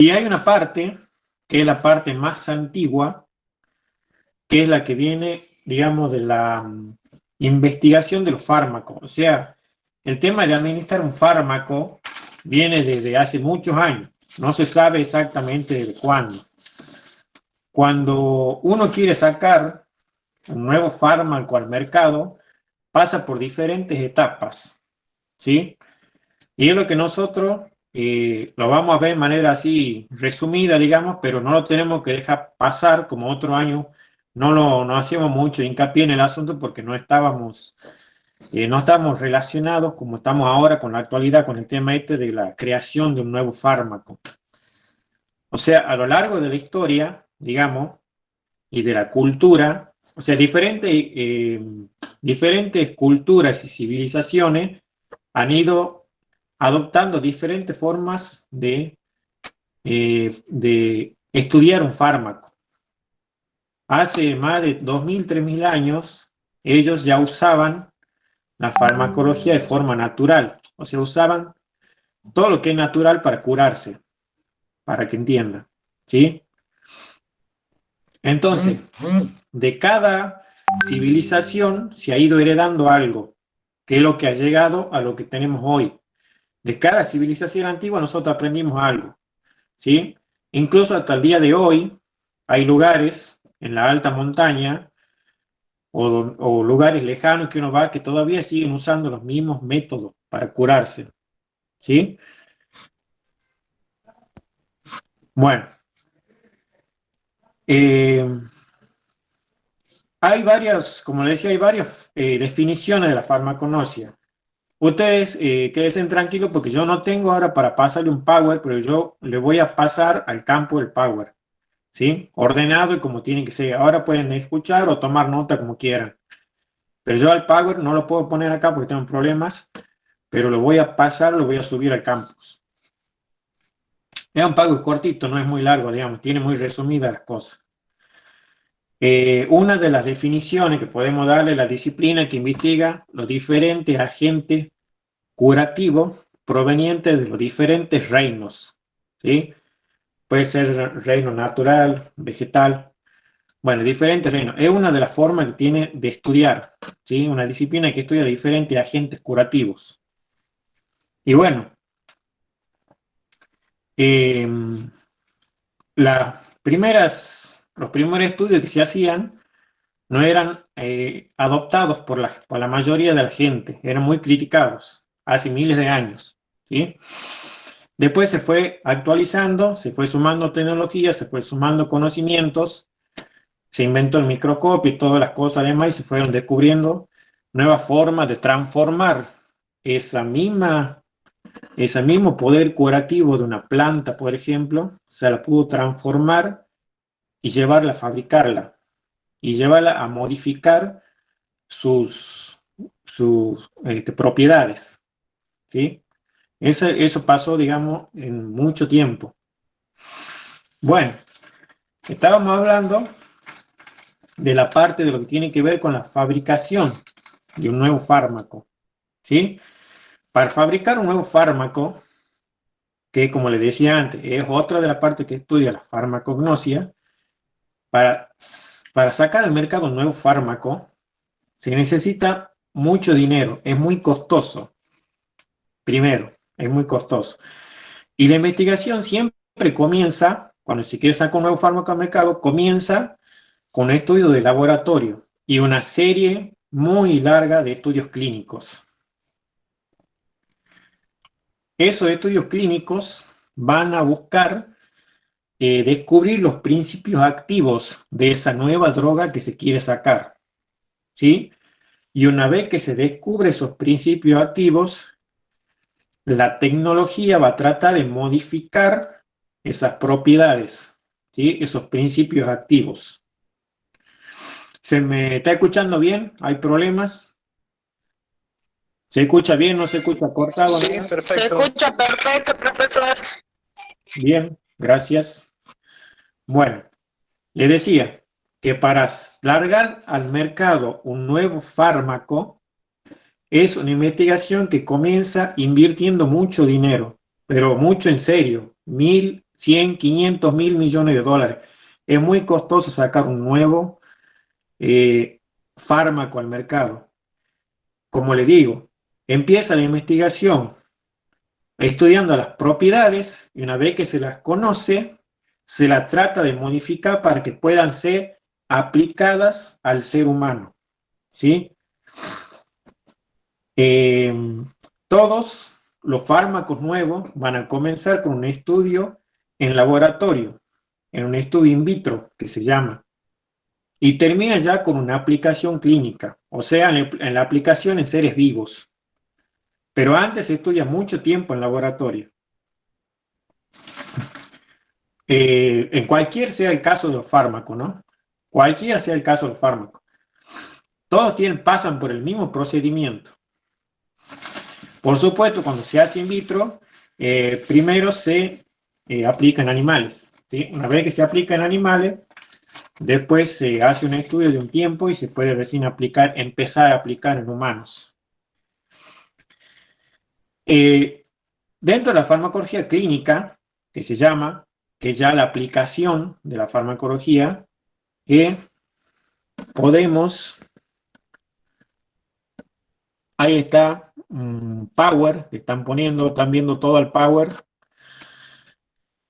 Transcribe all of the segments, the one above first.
Y hay una parte, que es la parte más antigua, que es la que viene, digamos, de la investigación de los fármacos. O sea, el tema de administrar un fármaco viene desde hace muchos años. No se sabe exactamente de cuándo. Cuando uno quiere sacar un nuevo fármaco al mercado, pasa por diferentes etapas, ¿sí? Y es lo que nosotros lo vamos a ver de manera así resumida, digamos, pero no lo tenemos que dejar pasar como otro año. No hacíamos mucho hincapié en el asunto porque no estábamos relacionados como estamos ahora con la actualidad, con el tema este de la creación de un nuevo fármaco. O sea, a lo largo de la historia, digamos, y de la cultura, o sea, diferentes culturas y civilizaciones han ido adoptando diferentes formas de estudiar un fármaco. Hace más de 2000, 3000 años, ellos ya usaban la farmacología de forma natural, o sea, usaban todo lo que es natural para curarse, para que entiendan, ¿sí? Entonces, de cada civilización se ha ido heredando algo, que es lo que ha llegado a lo que tenemos hoy. De cada civilización antigua nosotros aprendimos algo, ¿sí? Incluso hasta el día de hoy hay lugares en la alta montaña o lugares lejanos que uno va que todavía siguen usando los mismos métodos para curarse, ¿sí? Bueno, eh, hay varias, como les decía, hay varias definiciones de la farmaconosia. Ustedes quédense tranquilos porque yo no tengo ahora para pasarle un power, pero yo le voy a pasar al campo del power, ¿sí? Ordenado y como tiene que ser. Ahora pueden escuchar o tomar nota como quieran. Pero yo al power no lo puedo poner acá porque tengo problemas, pero lo voy a pasar, lo voy a subir al campus. Es un power cortito, no es muy largo, digamos, tiene muy resumidas las cosas. Una de las definiciones que podemos darle a la disciplina que investiga los diferentes agentes curativos provenientes de los diferentes reinos, ¿sí? Puede ser reino natural, vegetal, bueno, diferentes reinos. Es una de las formas que tiene de estudiar, ¿sí? Una disciplina que estudia diferentes agentes curativos. Y bueno, eh, los primeros estudios que se hacían no eran adoptados por la mayoría de la gente, eran muy criticados hace miles de años, ¿sí? Después se fue actualizando, se fue sumando tecnología, se fue sumando conocimientos, se inventó el microscopio y todas las cosas demás y se fueron descubriendo nuevas formas de transformar esa misma, ese mismo poder curativo de una planta, por ejemplo, se la pudo transformar y llevarla a fabricarla y llevarla a modificar sus propiedades, ¿sí? Eso pasó, digamos, en mucho tiempo. Bueno, estábamos hablando de la parte de lo que tiene que ver con la fabricación de un nuevo fármaco, ¿sí? Para fabricar un nuevo fármaco, que como les decía antes, es otra de las partes que estudia la farmacognosia, para, para sacar al mercado un nuevo fármaco, se necesita mucho dinero, es muy costoso. Primero, es muy costoso. Y la investigación siempre comienza, cuando se quiere sacar un nuevo fármaco al mercado, comienza con un estudio de laboratorio y una serie muy larga de estudios clínicos. Esos estudios clínicos van a buscar descubrir los principios activos de esa nueva droga que se quiere sacar, ¿sí? Y una vez que se descubre esos principios activos, la tecnología va a tratar de modificar esas propiedades, ¿sí? Esos principios activos. ¿Se me está escuchando bien? ¿Hay problemas? ¿Se escucha bien? ¿No se escucha cortado? Sí, ¿Nada? perfecto. Se escucha perfecto, profesor. Bien, gracias. Bueno, le decía que para largar al mercado un nuevo fármaco es una investigación que comienza invirtiendo mucho dinero, pero mucho en serio, 1000, 100, 500, 1000 millones de dólares. Es muy costoso sacar un nuevo fármaco al mercado. Como le digo, empieza la investigación estudiando las propiedades y una vez que se las conoce, se las trata de modificar para que puedan ser aplicadas al ser humano, ¿sí? Todos los fármacos nuevos van a comenzar con un estudio en laboratorio, en un estudio in vitro que se llama, y termina ya con una aplicación clínica, o sea, en la aplicación en seres vivos. Pero antes se estudia mucho tiempo en laboratorio. En cualquier sea el caso de los fármacos, ¿no? Cualquiera sea el caso de los fármacos. Todos pasan por el mismo procedimiento. Por supuesto, cuando se hace in vitro, primero se aplica en animales, ¿sí? Una vez que se aplica en animales, después se hace un estudio de un tiempo y se puede recién empezar a aplicar en humanos. Dentro de la farmacología clínica, que se llama, que ya la aplicación de la farmacología, podemos, ahí está, Power, que están viendo todo el Power,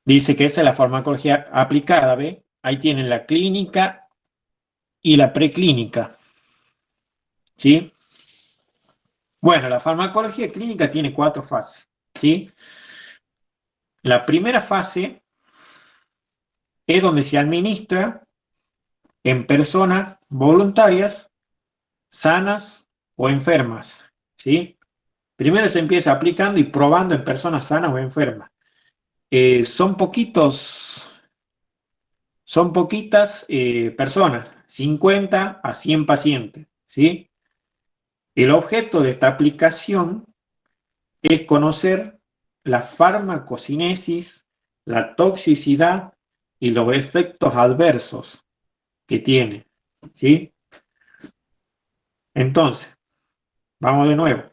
dice que esa es la farmacología aplicada, ¿ve? Ahí tienen la clínica y la preclínica, ¿sí? Bueno, la farmacología clínica tiene 4 fases, ¿sí? La primera fase es donde se administra en personas voluntarias, sanas o enfermas, ¿sí? Primero se empieza aplicando y probando en personas sanas o enfermas. Son poquitas personas, 50 a 100 pacientes, ¿sí? El objeto de esta aplicación es conocer la farmacocinesis, la toxicidad y los efectos adversos que tiene, ¿sí? Entonces, vamos de nuevo.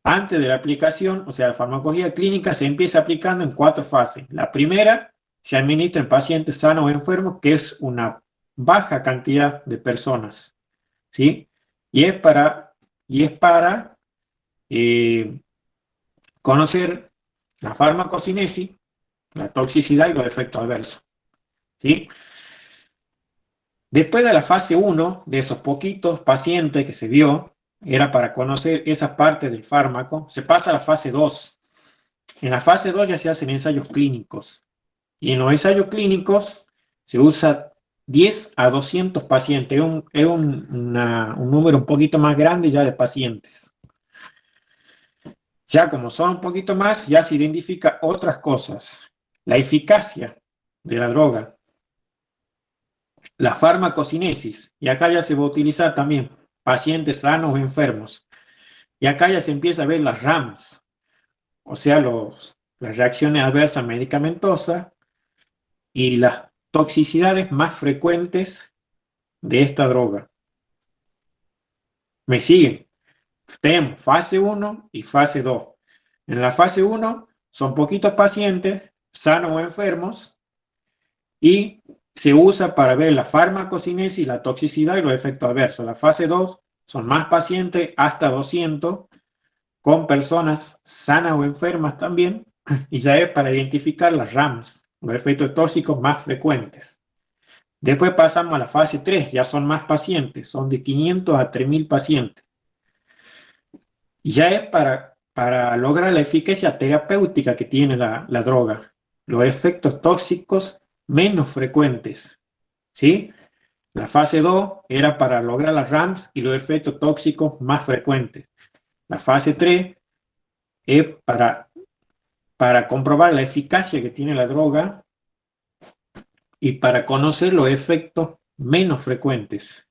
Antes de la aplicación, o sea, la farmacología clínica se empieza aplicando en 4 fases. La primera se administra en pacientes sanos o enfermos, que es una baja cantidad de personas, ¿sí? Y es para conocer la farmacocinesis, la toxicidad y los efectos adversos, ¿sí? Después de la fase 1, de esos poquitos pacientes que se vio, era para conocer esa parte del fármaco, se pasa a la fase 2. En la fase 2 ya se hacen ensayos clínicos. Y en los ensayos clínicos se usa 10 a 200 pacientes. Es un número un poquito más grande ya de pacientes. Ya como son un poquito más, ya se identifica otras cosas. La eficacia de la droga, la farmacocinesis, y acá ya se va a utilizar también pacientes sanos o enfermos. Y acá ya se empieza a ver las RAMs, o sea, las reacciones adversas medicamentosas y las toxicidades más frecuentes de esta droga. ¿Me siguen? Tenemos fase 1 y fase 2. En la fase 1 son poquitos pacientes, sanos o enfermos, y se usa para ver la farmacocinesis, la toxicidad y los efectos adversos. La fase 2 son más pacientes, hasta 200, con personas sanas o enfermas también, y ya es para identificar las RAMs, los efectos tóxicos más frecuentes. Después pasamos a la fase 3, ya son más pacientes, son de 500 a 3000 pacientes. Y ya es para lograr la eficacia terapéutica que tiene la droga, los efectos tóxicos menos frecuentes, ¿sí? La fase 2 era para lograr las RAMs y los efectos tóxicos más frecuentes. La fase 3 es para comprobar la eficacia que tiene la droga y para conocer los efectos menos frecuentes,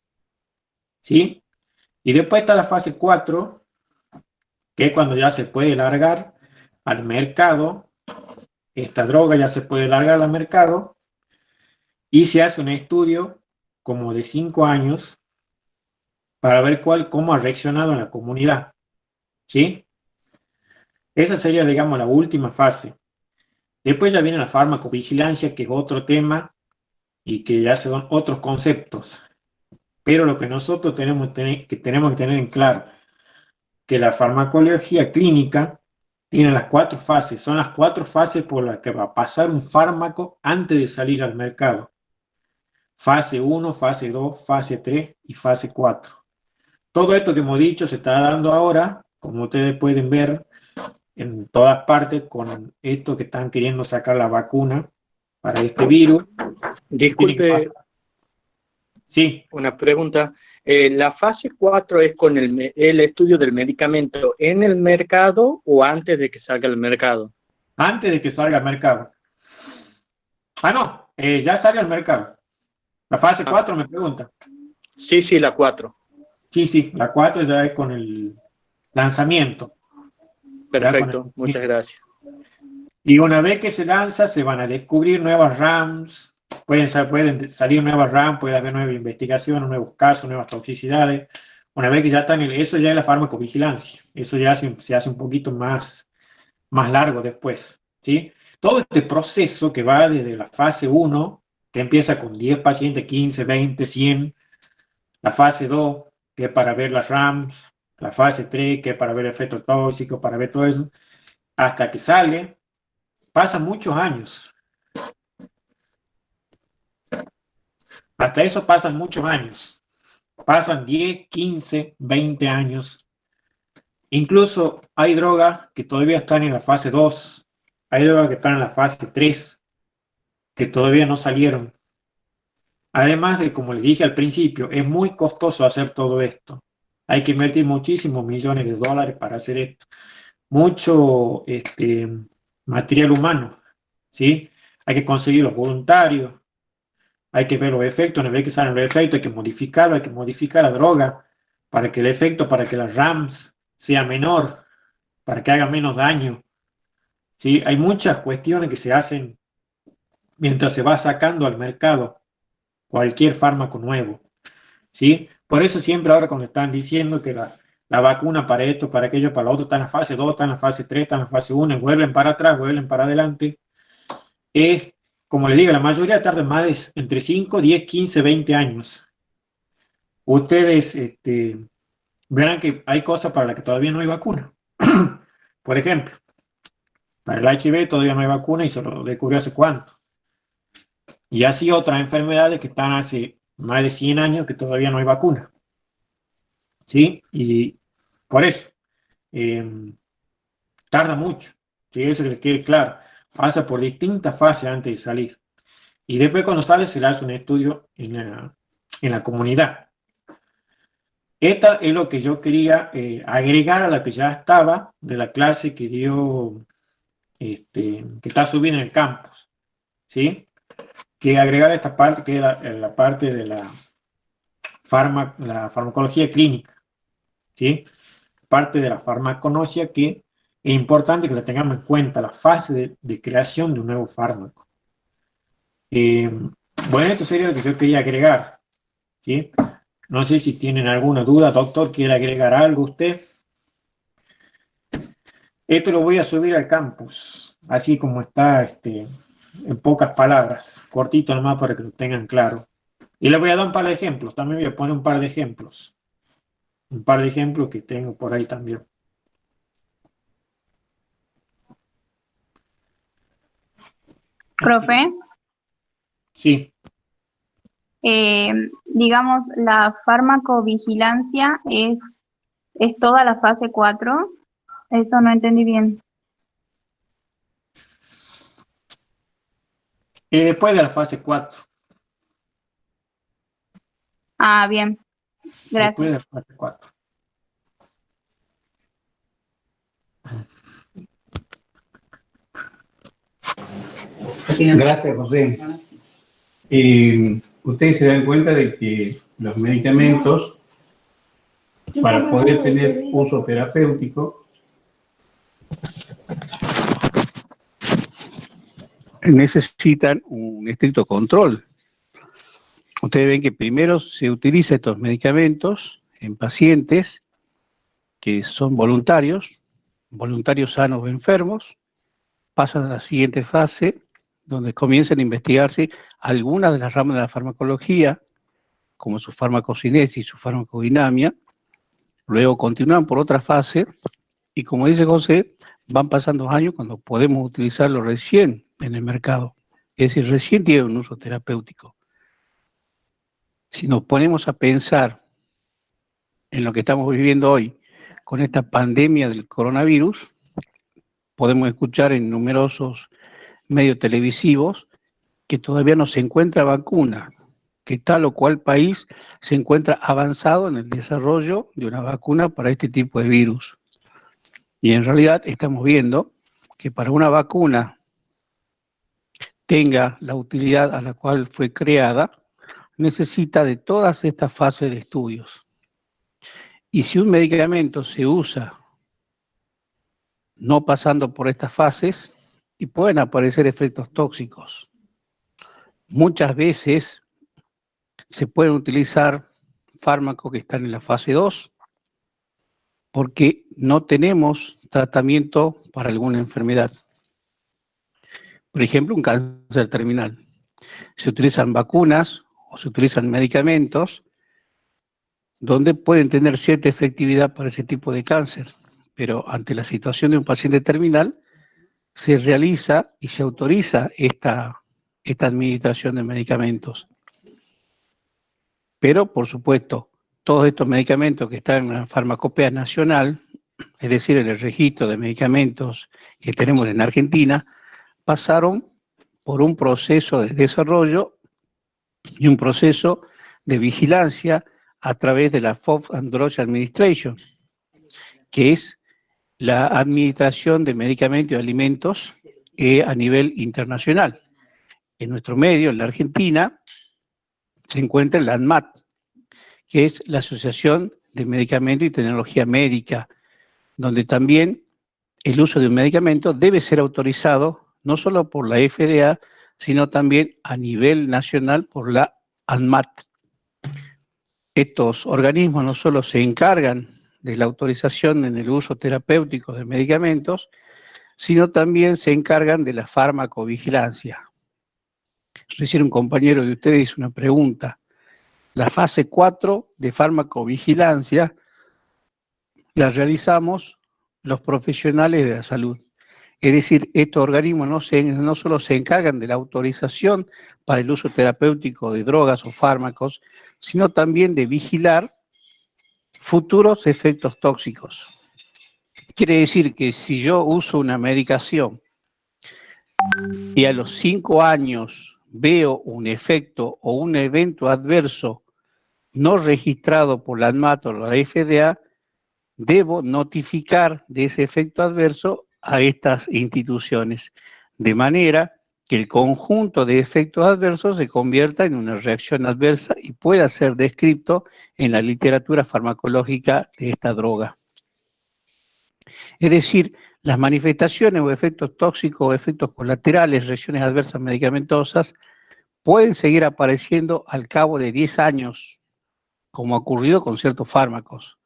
¿sí? Y después está la fase 4, que es cuando ya se puede largar al mercado. Esta droga ya se puede largar al mercado y se hace un estudio como de 5 años para ver cómo ha reaccionado en la comunidad, ¿sí? Esa sería, digamos, la última fase. Después ya viene la farmacovigilancia, que es otro tema y que ya son otros conceptos. Pero lo que nosotros tenemos que tener en claro, que la farmacología clínica tiene las 4 fases, son las 4 fases por las que va a pasar un fármaco antes de salir al mercado. Fase 1, fase 2, fase 3 y fase 4. Todo esto que hemos dicho se está dando ahora, como ustedes pueden ver, en todas partes con esto que están queriendo sacar la vacuna para este virus. Disculpe, sí, una pregunta. ¿La fase 4 es con el estudio del medicamento en el mercado o antes de que salga al mercado? antes de que salga al mercado. No, ya sale al mercado. La fase 4 me pregunta. Sí, la 4. Sí, la 4 ya es con el lanzamiento. Perfecto, muchas gracias. Y una vez que se lanza, se van a descubrir nuevas RAMs, pueden salir nuevas RAMs, puede haber nuevas investigaciones, nuevos casos, nuevas toxicidades. Una vez que ya están, eso ya es la farmacovigilancia, eso ya se hace un poquito más largo después, ¿sí? Todo este proceso que va desde la fase 1, que empieza con 10 pacientes, 15, 20, 100, la fase 2, que es para ver las RAMs, la fase 3, que es para ver efectos tóxicos, para ver todo eso, hasta que sale. Pasan muchos años. Hasta eso pasan muchos años. Pasan 10, 15, 20 años. Incluso hay drogas que todavía están en la fase 2. Hay drogas que están en la fase 3, que todavía no salieron. Además de, como les dije al principio, es muy costoso hacer todo esto. Hay que invertir muchísimos millones de dólares para hacer esto. Mucho material humano, ¿sí? Hay que conseguir los voluntarios. Hay que ver los efectos, una vez que salen los efectos, hay que modificarlo, hay que modificar la droga para que el efecto, para que las RAMs sea menor, para que haga menos daño. ¿Sí? Hay muchas cuestiones que se hacen mientras se va sacando al mercado cualquier fármaco nuevo. ¿Sí? Por eso siempre ahora cuando están diciendo que la vacuna para esto, para aquello, para lo otro, está en la fase 2, está en la fase 3, está en la fase 1, y vuelven para atrás, vuelven para adelante, es, como le digo, la mayoría tarda más de entre 5, 10, 15, 20 años. Ustedes verán que hay cosas para las que todavía no hay vacuna. Por ejemplo, para el HIV todavía no hay vacuna y se lo descubrió hace cuánto. Y así otras enfermedades que están hace más de 100 años que todavía no hay vacuna. ¿Sí? Y por eso, tarda mucho. ¿Sí? Eso que les quede claro. Pasa por distintas fases antes de salir. Y después cuando sale se le hace un estudio en la comunidad. Esta es lo que yo quería agregar a la que ya estaba de la clase que dio, que está subida en el campus, ¿sí? Que agregar esta parte que es la parte de la farmacología clínica, ¿sí? Parte de la farmaconosia que es importante que la tengamos en cuenta, la fase de creación de un nuevo fármaco. Bueno, esto sería lo que yo quería agregar, ¿sí? No sé si tienen alguna duda, doctor, ¿quiere agregar algo usted? Esto lo voy a subir al campus, así como está, en pocas palabras, cortito nomás para que lo tengan claro. Y les voy a dar un par de ejemplos, también voy a poner un par de ejemplos. Un par de ejemplos que tengo por ahí también. Profe, Sí, digamos, la farmacovigilancia es toda la fase 4. Eso no entendí bien. después de la fase 4. Ah, bien. Después de Gracias. la fase 4. Gracias, José. Ustedes se dan cuenta de que los medicamentos, para poder tener uso terapéutico, necesitan un estricto control. Ustedes ven que primero se utilizan estos medicamentos en pacientes que son voluntarios sanos o enfermos, pasan a la siguiente fase, donde comienzan a investigarse algunas de las ramas de la farmacología, como su farmacocinesis, su farmacodinamia, luego continúan por otra fase, y como dice José, van pasando años cuando podemos utilizarlo recién en el mercado, es decir, recién tiene un uso terapéutico. Si nos ponemos a pensar en lo que estamos viviendo hoy con esta pandemia del coronavirus, podemos escuchar en numerosos medios televisivos que todavía no se encuentra vacuna, que tal o cual país se encuentra avanzado en el desarrollo de una vacuna para este tipo de virus. Y en realidad estamos viendo que para una vacuna tenga la utilidad a la cual fue creada, necesita de todas estas fases de estudios. Y si un medicamento se usa no pasando por estas fases, y pueden aparecer efectos tóxicos. Muchas veces se pueden utilizar fármacos que están en la fase 2 porque no tenemos tratamiento para alguna enfermedad. Por ejemplo, un cáncer terminal. Se utilizan vacunas o se utilizan medicamentos donde pueden tener cierta efectividad para ese tipo de cáncer, pero ante la situación de un paciente terminal, se realiza y se autoriza esta administración de medicamentos. Pero, por supuesto, todos estos medicamentos que están en la farmacopea nacional, es decir, en el registro de medicamentos que tenemos en Argentina, pasaron por un proceso de desarrollo y un proceso de vigilancia a través de la Food and Drug Administration, que es la administración de medicamentos y alimentos a nivel internacional. En nuestro medio, en la Argentina, se encuentra la ANMAT, que es la Asociación de Medicamentos y Tecnología Médica, donde también el uso de un medicamento debe ser autorizado no solo por la FDA, sino también a nivel nacional por la ANMAT. Estos organismos no solo se encargan de la autorización en el uso terapéutico de medicamentos, sino también se encargan de la farmacovigilancia. Recién un compañero de ustedes hizo una pregunta. La fase 4 de farmacovigilancia la realizamos los profesionales de la salud. Es decir, estos organismos no solo se encargan de la autorización para el uso terapéutico de drogas o fármacos, sino también de vigilar futuros efectos tóxicos. Quiere decir que si yo uso una medicación y a los 5 años veo un efecto o un evento adverso no registrado por la ANMAT o la FDA, debo notificar de ese efecto adverso a estas instituciones, de manera que el conjunto de efectos adversos se convierta en una reacción adversa y pueda ser descrito en la literatura farmacológica de esta droga. Es decir, las manifestaciones o efectos tóxicos o efectos colaterales, reacciones adversas medicamentosas, pueden seguir apareciendo al cabo de 10 años, como ha ocurrido con ciertos fármacos.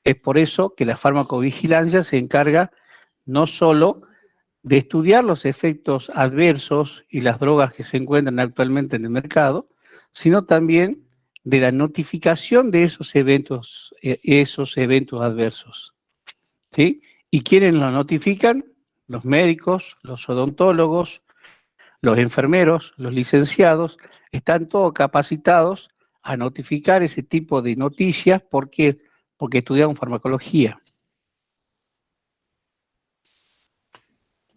Es por eso que la farmacovigilancia se encarga no solo de estudiar los efectos adversos y las drogas que se encuentran actualmente en el mercado, sino también de la notificación de esos eventos adversos. ¿Sí? ¿Y quiénes lo notifican? Los médicos, los odontólogos, los enfermeros, los licenciados, están todos capacitados a notificar ese tipo de noticias porque estudiamos farmacología.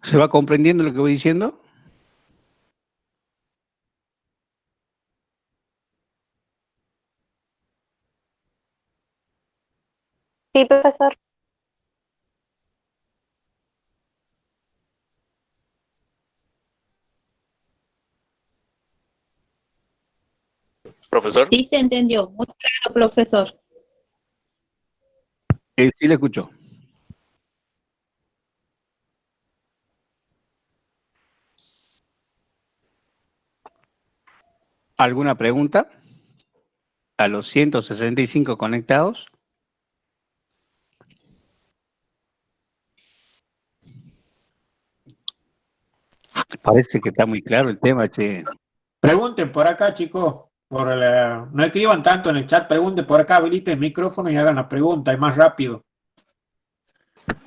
¿Se va comprendiendo lo que voy diciendo? Sí, profesor. Profesor. Sí se entendió, muy claro, profesor. Sí, le escucho. ¿Alguna pregunta? A los 165 conectados. Parece que está muy claro el tema, che. Pregunten por acá, chicos. No escriban tanto en el chat, pregunten por acá, habiliten el micrófono y hagan la pregunta, es más rápido.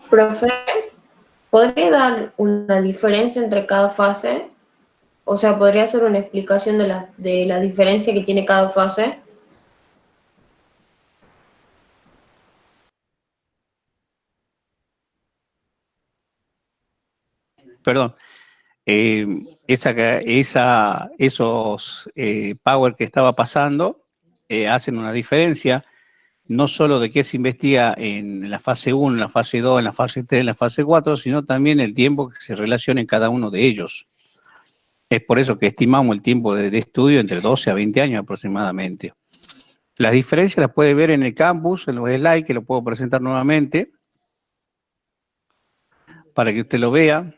Profe, ¿podría dar una diferencia entre cada fase? O sea, ¿podría hacer una explicación de la diferencia que tiene cada fase? Perdón. Esos power que estaba pasando hacen una diferencia, no solo de qué se investiga en la fase 1, en la fase 2, en la fase 3, en la fase 4, sino también el tiempo que se relaciona en cada uno de ellos. Es por eso que estimamos el tiempo de estudio entre 12 a 20 años aproximadamente. Las diferencias las puede ver en el campus, en los slides, que lo puedo presentar nuevamente, para que usted lo vea.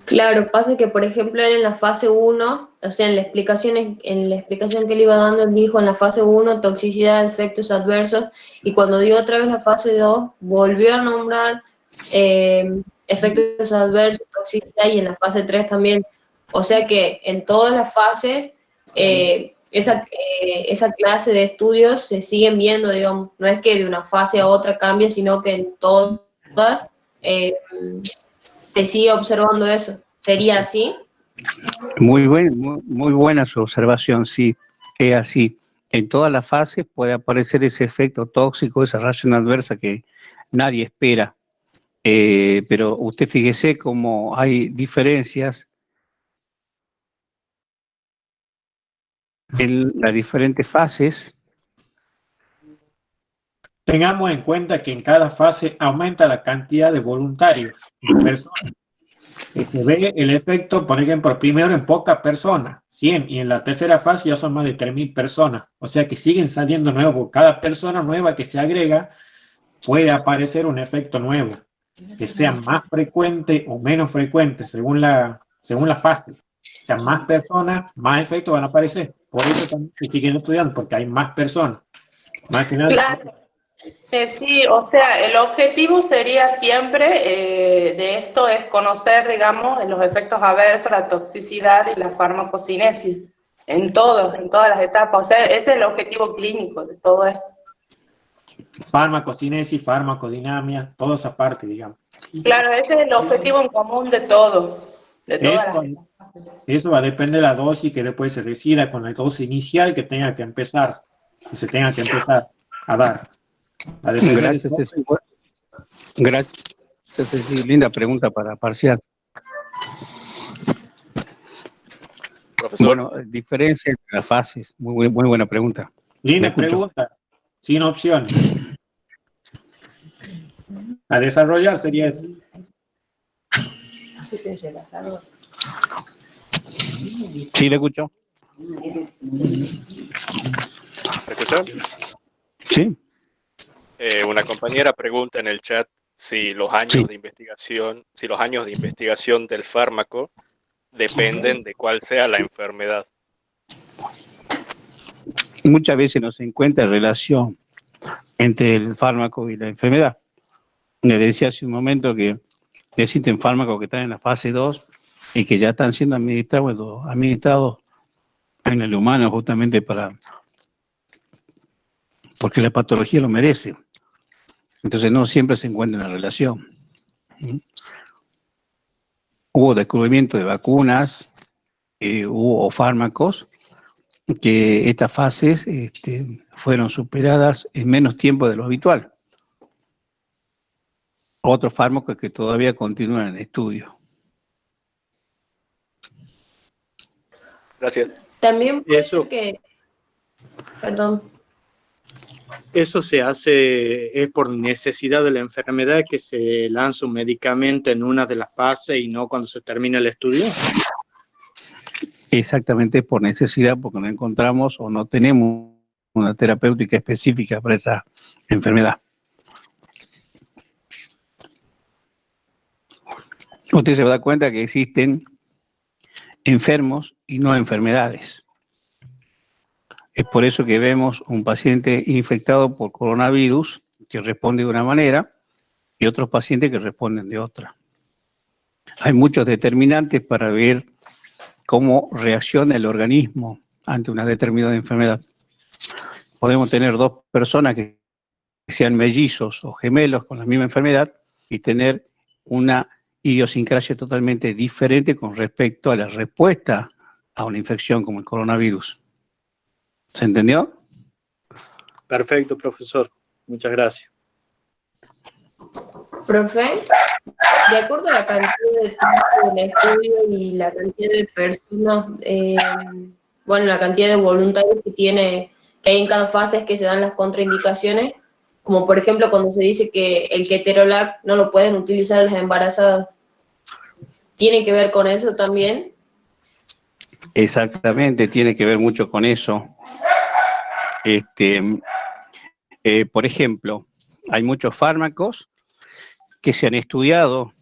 Claro, pasa que, por ejemplo, él en la fase 1, o sea, en la explicación que le iba dando, él dijo en la fase 1, toxicidad, efectos adversos, y cuando dio otra vez la fase 2, volvió a nombrar efectos adversos, toxicidad, y en la fase 3 también. O sea que en todas las fases, esa clase de estudios se siguen viendo, digamos, no es que de una fase a otra cambie, sino que en todas te sigue observando eso. ¿Sería así? Muy buena su observación, sí, es así. En todas las fases puede aparecer ese efecto tóxico, esa reacción adversa que nadie espera. Pero usted fíjese cómo hay diferencias en las diferentes fases. Tengamos en cuenta que en cada fase aumenta la cantidad de voluntarios, de personas. Que se ve el efecto, por ejemplo, primero en pocas personas, 100, y en la tercera fase ya son más de 3.000 personas. O sea que siguen saliendo nuevos. Cada persona nueva que se agrega puede aparecer un efecto nuevo, que sea más frecuente o menos frecuente según la fase. O sea, más personas, más efectos van a aparecer. Por eso también se siguen estudiando, porque hay más personas. Más que nada, Claro. Sí, o sea, el objetivo sería siempre de esto es conocer, digamos, los efectos adversos, la toxicidad y la farmacocinesis en todas las etapas. O sea, ese es el objetivo clínico de todo esto. farmacocinesis, farmacodinamia, toda esa parte, digamos. Claro, ese es el objetivo en común de todo, de todas las etapas. Eso va a depender de la dosis que después se decida con la dosis inicial que tenga que empezar, que se tenga que empezar a dar. Va a depender Gracias, Ceci. Gracias, Ceci. Linda pregunta para parcial. Profesor. Bueno, diferencia entre las fases. Muy buena pregunta. Linda pregunta, sin opciones. A desarrollar sería eso. Sí, le escucho. ¿Me escuchan? Sí. Una compañera pregunta en el chat si los años de investigación del fármaco dependen de cuál sea la enfermedad. Muchas veces no se encuentra relación entre el fármaco y la enfermedad. Le decía hace un momento que existen fármacos que están en la fase 2 y que ya están siendo administrados en el humano justamente porque la patología lo merece. Entonces no siempre se encuentra una relación. Hubo descubrimiento de vacunas, hubo fármacos que estas fases fueron superadas en menos tiempo de lo habitual. Otros fármacos que todavía continúan en estudio. Gracias. También puede Eso. ser que... Perdón. Eso se hace, es por necesidad de la enfermedad que se lanza un medicamento en una de las fases y no cuando se termina el estudio. Exactamente por necesidad, porque no encontramos o no tenemos una terapéutica específica para esa enfermedad. Usted se va a dar cuenta que existen enfermos y no enfermedades. Es por eso que vemos un paciente infectado por coronavirus que responde de una manera y otros pacientes que responden de otra. Hay muchos determinantes para ver cómo reacciona el organismo ante una determinada enfermedad. Podemos tener dos personas que sean mellizos o gemelos con la misma enfermedad y tener una idiosincrasia totalmente diferente con respecto a la respuesta a una infección como el coronavirus. ¿Se entendió? Perfecto, profesor. Muchas gracias. Profe, de acuerdo a la cantidad de tiempo del estudio y la cantidad de personas, bueno, la cantidad de voluntarios que hay en cada fase es que se dan las contraindicaciones, como por ejemplo cuando se dice que el ketorolac no lo pueden utilizar las embarazadas. ¿Tiene que ver con eso también? Exactamente, tiene que ver mucho con eso. Por ejemplo, hay muchos fármacos que se han estudiado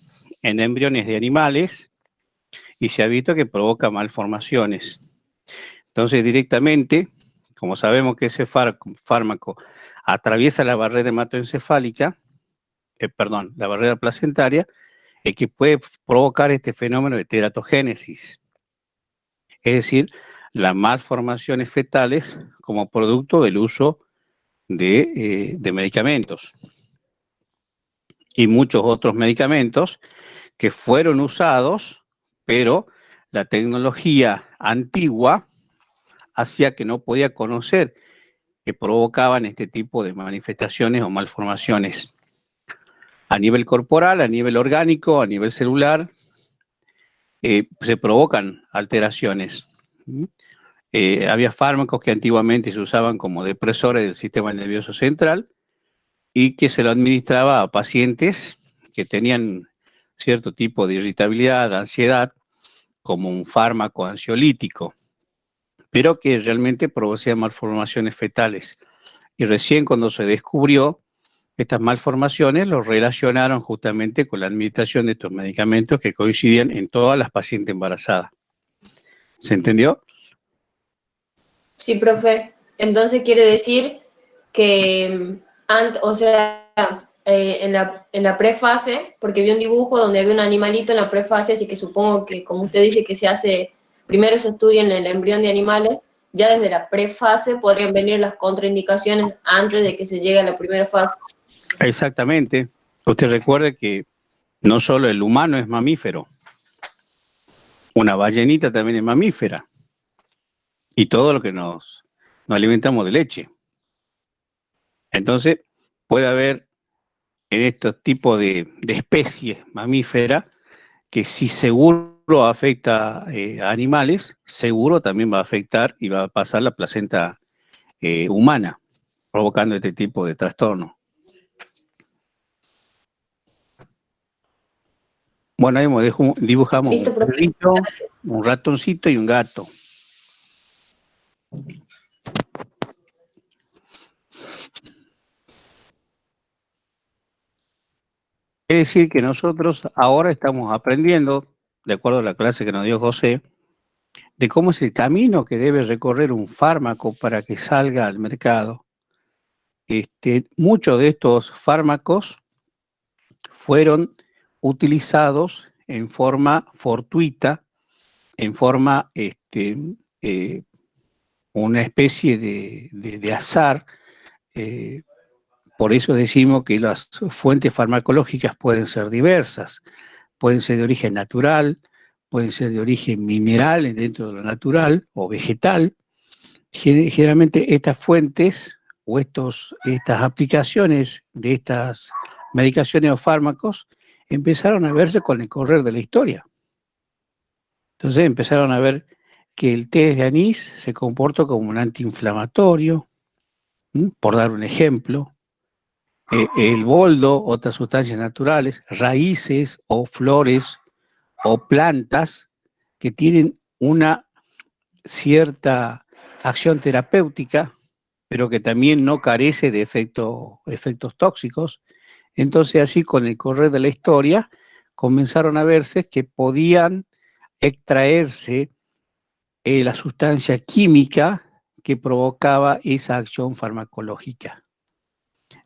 en embriones de animales y se ha visto que provoca malformaciones. Entonces, directamente, como sabemos que ese fármaco atraviesa la barrera hematoencefálica, la barrera placentaria, que puede provocar este fenómeno de teratogénesis, es decir, las malformaciones fetales como producto del uso de medicamentos. Y muchos otros medicamentos que fueron usados, pero la tecnología antigua hacía que no podía conocer que provocaban este tipo de manifestaciones o malformaciones. A nivel corporal, a nivel orgánico, a nivel celular, se provocan alteraciones. Había fármacos que antiguamente se usaban como depresores del sistema nervioso central y que se lo administraba a pacientes que tenían cierto tipo de irritabilidad, ansiedad, como un fármaco ansiolítico, pero que realmente producía malformaciones fetales. Y recién cuando se descubrió estas malformaciones, lo relacionaron justamente con la administración de estos medicamentos que coincidían en todas las pacientes embarazadas. ¿Se entendió? Sí, profe. Entonces quiere decir que, o sea, en la prefase, porque vi un dibujo donde había un animalito en la prefase, así que supongo que, como usted dice, que primero se estudia en el embrión de animales, ya desde la prefase podrían venir las contraindicaciones antes de que se llegue a la primera fase. Exactamente. Usted recuerde que no solo el humano es mamífero, una ballenita también es mamífera, y todo lo que nos alimentamos de leche. Entonces, puede haber en estos tipos de especies mamíferas que si seguro afecta a animales, seguro también va a afectar y va a pasar la placenta humana, provocando este tipo de trastorno. Bueno, ahí dibujamos Listo, un profe. perrito, Gracias. un ratoncito y un gato. Es decir, que nosotros ahora estamos aprendiendo, de acuerdo a la clase que nos dio José, de cómo es el camino que debe recorrer un fármaco para que salga al mercado. Muchos de estos fármacos fueron utilizados en forma fortuita, en forma, una especie de azar. Por eso decimos que las fuentes farmacológicas pueden ser diversas, pueden ser de origen natural, pueden ser de origen mineral dentro de lo natural o vegetal. Generalmente estas fuentes o estas aplicaciones de estas medicaciones o fármacos empezaron a verse con el correr de la historia. Entonces empezaron a ver que el té de anís se comporta como un antiinflamatorio, por dar un ejemplo. El boldo, otras sustancias naturales, raíces o flores o plantas que tienen una cierta acción terapéutica, pero que también no carece de efectos tóxicos. Entonces, así con el correr de la historia, comenzaron a verse que podían extraerse la sustancia química que provocaba esa acción farmacológica.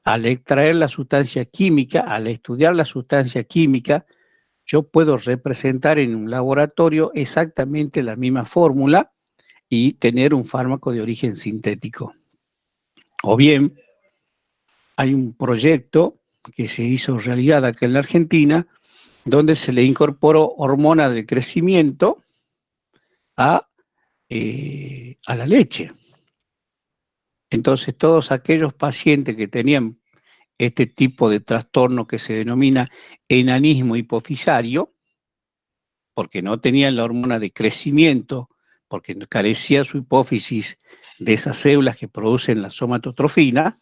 Al extraer la sustancia química, al estudiar la sustancia química, yo puedo representar en un laboratorio exactamente la misma fórmula y tener un fármaco de origen sintético. O bien, hay un proyecto que se hizo realidad acá en la Argentina, donde se le incorporó hormona del crecimiento a la leche. Entonces, todos aquellos pacientes que tenían este tipo de trastorno que se denomina enanismo hipofisario, porque no tenían la hormona de crecimiento, porque carecía su hipófisis de esas células que producen la somatotrofina,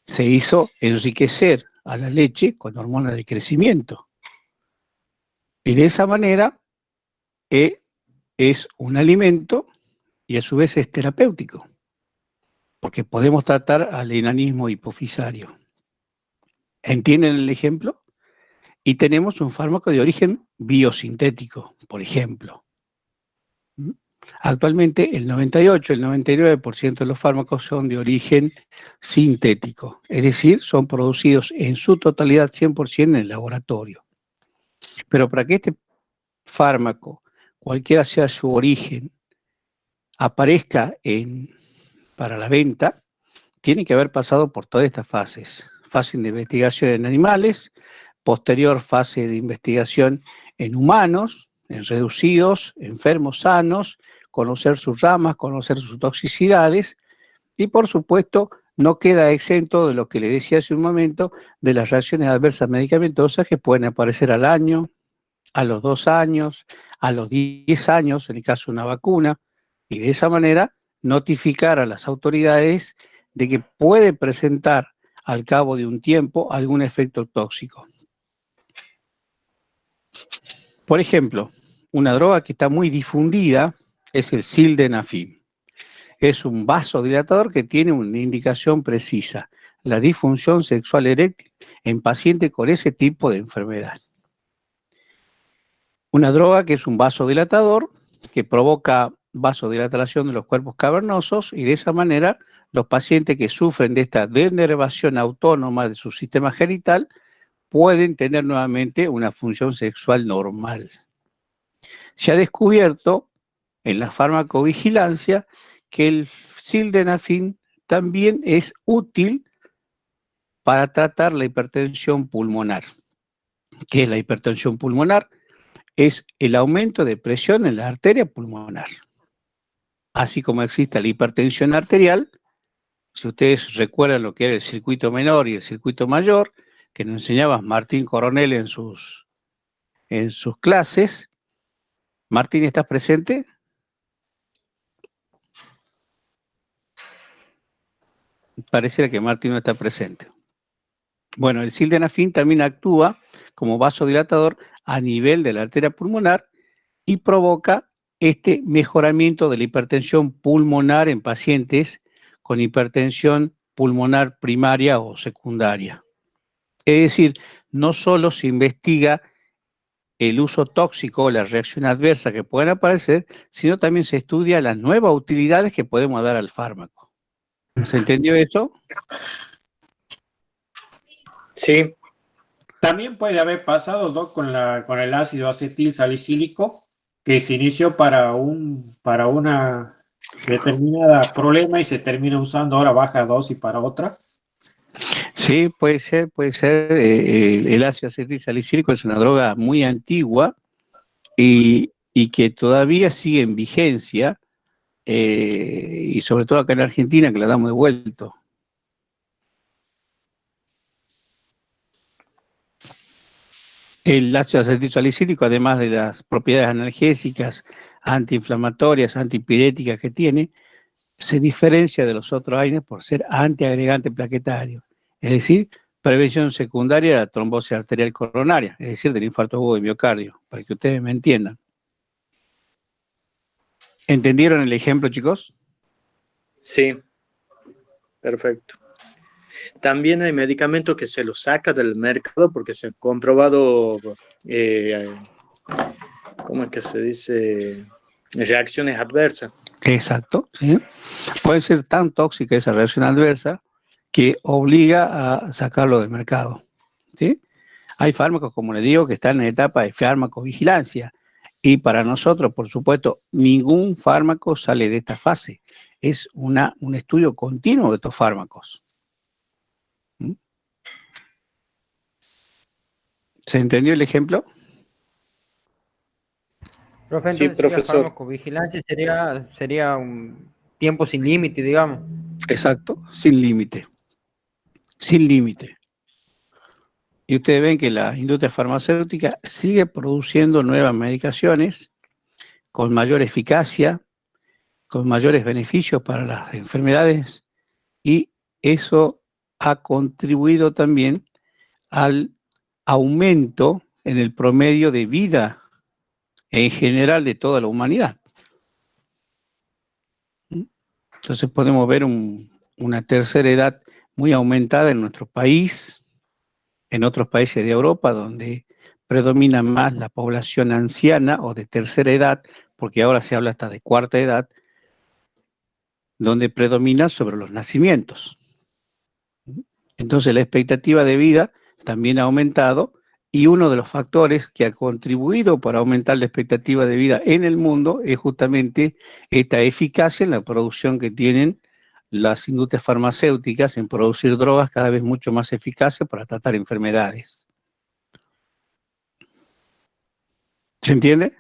se hizo enriquecer a la leche con hormona de crecimiento. Y de esa manera es un alimento y a su vez es terapéutico, porque podemos tratar al enanismo hipofisario. ¿Entienden el ejemplo? Y tenemos un fármaco de origen biosintético, por ejemplo. Actualmente el 98, el 99% de los fármacos son de origen sintético, es decir, son producidos en su totalidad 100% en el laboratorio. Pero para que este fármaco, cualquiera sea su origen, aparezca para la venta, tiene que haber pasado por todas estas fases. Fase de investigación en animales, posterior fase de investigación en humanos, en reducidos, enfermos sanos, conocer sus ramas, conocer sus toxicidades y por supuesto no queda exento de lo que le decía hace un momento, de las reacciones adversas medicamentosas que pueden aparecer al año, a los 2 años, a los 10 años, en el caso de una vacuna, y de esa manera notificar a las autoridades de que puede presentar al cabo de un tiempo algún efecto tóxico. Por ejemplo, una droga que está muy difundida es el sildenafil. Es un vasodilatador que tiene una indicación precisa, la disfunción sexual eréctil en pacientes con ese tipo de enfermedad. Una droga que es un vasodilatador que provoca vasodilatación de los cuerpos cavernosos y de esa manera los pacientes que sufren de esta denervación autónoma de su sistema genital pueden tener nuevamente una función sexual normal. Se ha descubierto en la farmacovigilancia que el sildenafil también es útil para tratar la hipertensión pulmonar. ¿Qué es la hipertensión pulmonar? Es el aumento de presión en la arteria pulmonar. Así como existe la hipertensión arterial, si ustedes recuerdan lo que era el circuito menor y el circuito mayor, que nos enseñaba Martín Coronel en sus clases. Martín, ¿estás presente? Pareciera que Martín no está presente. Bueno, el sildenafil también actúa como vasodilatador a nivel de la arteria pulmonar y provoca este mejoramiento de la hipertensión pulmonar en pacientes con hipertensión pulmonar primaria o secundaria. Es decir, no solo se investiga el uso tóxico o la reacción adversa que pueden aparecer, sino también se estudia las nuevas utilidades que podemos dar al fármaco. ¿Se entendió eso? Sí. También puede haber pasado, Doc, con el ácido acetil salicílico, que se inició para una determinada problema y se termina usando ahora baja dosis para otra. Sí, puede ser. El ácido acetil salicílico es una droga muy antigua y que todavía sigue en vigencia, y sobre todo acá en Argentina, que la damos de vuelto. El ácido acetil salicílico, además de las propiedades analgésicas, antiinflamatorias, antipiréticas que tiene, se diferencia de los otros AINES por ser antiagregante plaquetario, es decir, prevención secundaria de la trombosis arterial coronaria, es decir, del infarto agudo de miocardio, para que ustedes me entiendan. ¿Entendieron el ejemplo, chicos? Sí, perfecto. También hay medicamentos que se los saca del mercado porque se han comprobado, ¿cómo es que se dice? Reacciones adversas. Exacto, sí. Puede ser tan tóxica esa reacción adversa que obliga a sacarlo del mercado, ¿sí? Hay fármacos, como le digo, que están en etapa de farmacovigilancia. Y para nosotros, por supuesto, ningún fármaco sale de esta fase. Es un estudio continuo de estos fármacos. ¿Mm? ¿Se entendió el ejemplo? Profe, Sí, entonces sería profesor. farmacovigilancia, sería un tiempo sin límite, digamos. Exacto, sin límite. Sin límite. Y ustedes ven que la industria farmacéutica sigue produciendo nuevas medicaciones con mayor eficacia, con mayores beneficios para las enfermedades, y eso ha contribuido también al aumento en el promedio de vida en general de toda la humanidad. Entonces podemos ver una tercera edad muy aumentada en nuestro país, en otros países de Europa, donde predomina más la población anciana o de tercera edad, porque ahora se habla hasta de cuarta edad, donde predomina sobre los nacimientos. Entonces la expectativa de vida también ha aumentado, y uno de los factores que ha contribuido para aumentar la expectativa de vida en el mundo es justamente esta eficacia en la producción que tienen las industrias farmacéuticas en producir drogas cada vez mucho más eficaces para tratar enfermedades. ¿Se entiende?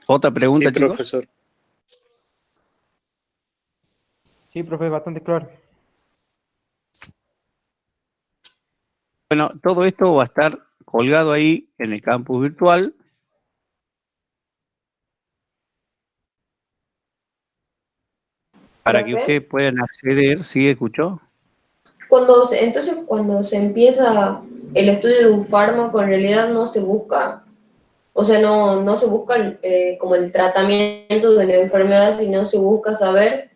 ¿Otra pregunta, Sí, chicos? profesor. Sí, profe, bastante claro. Bueno, todo esto va a estar colgado ahí en el campus virtual. Para que ¿Profe? ustedes puedan acceder. ¿Sí escuchó? Entonces, cuando se empieza el estudio de un fármaco, en realidad no se busca, o sea, no se busca como el tratamiento de la enfermedad, sino se busca saber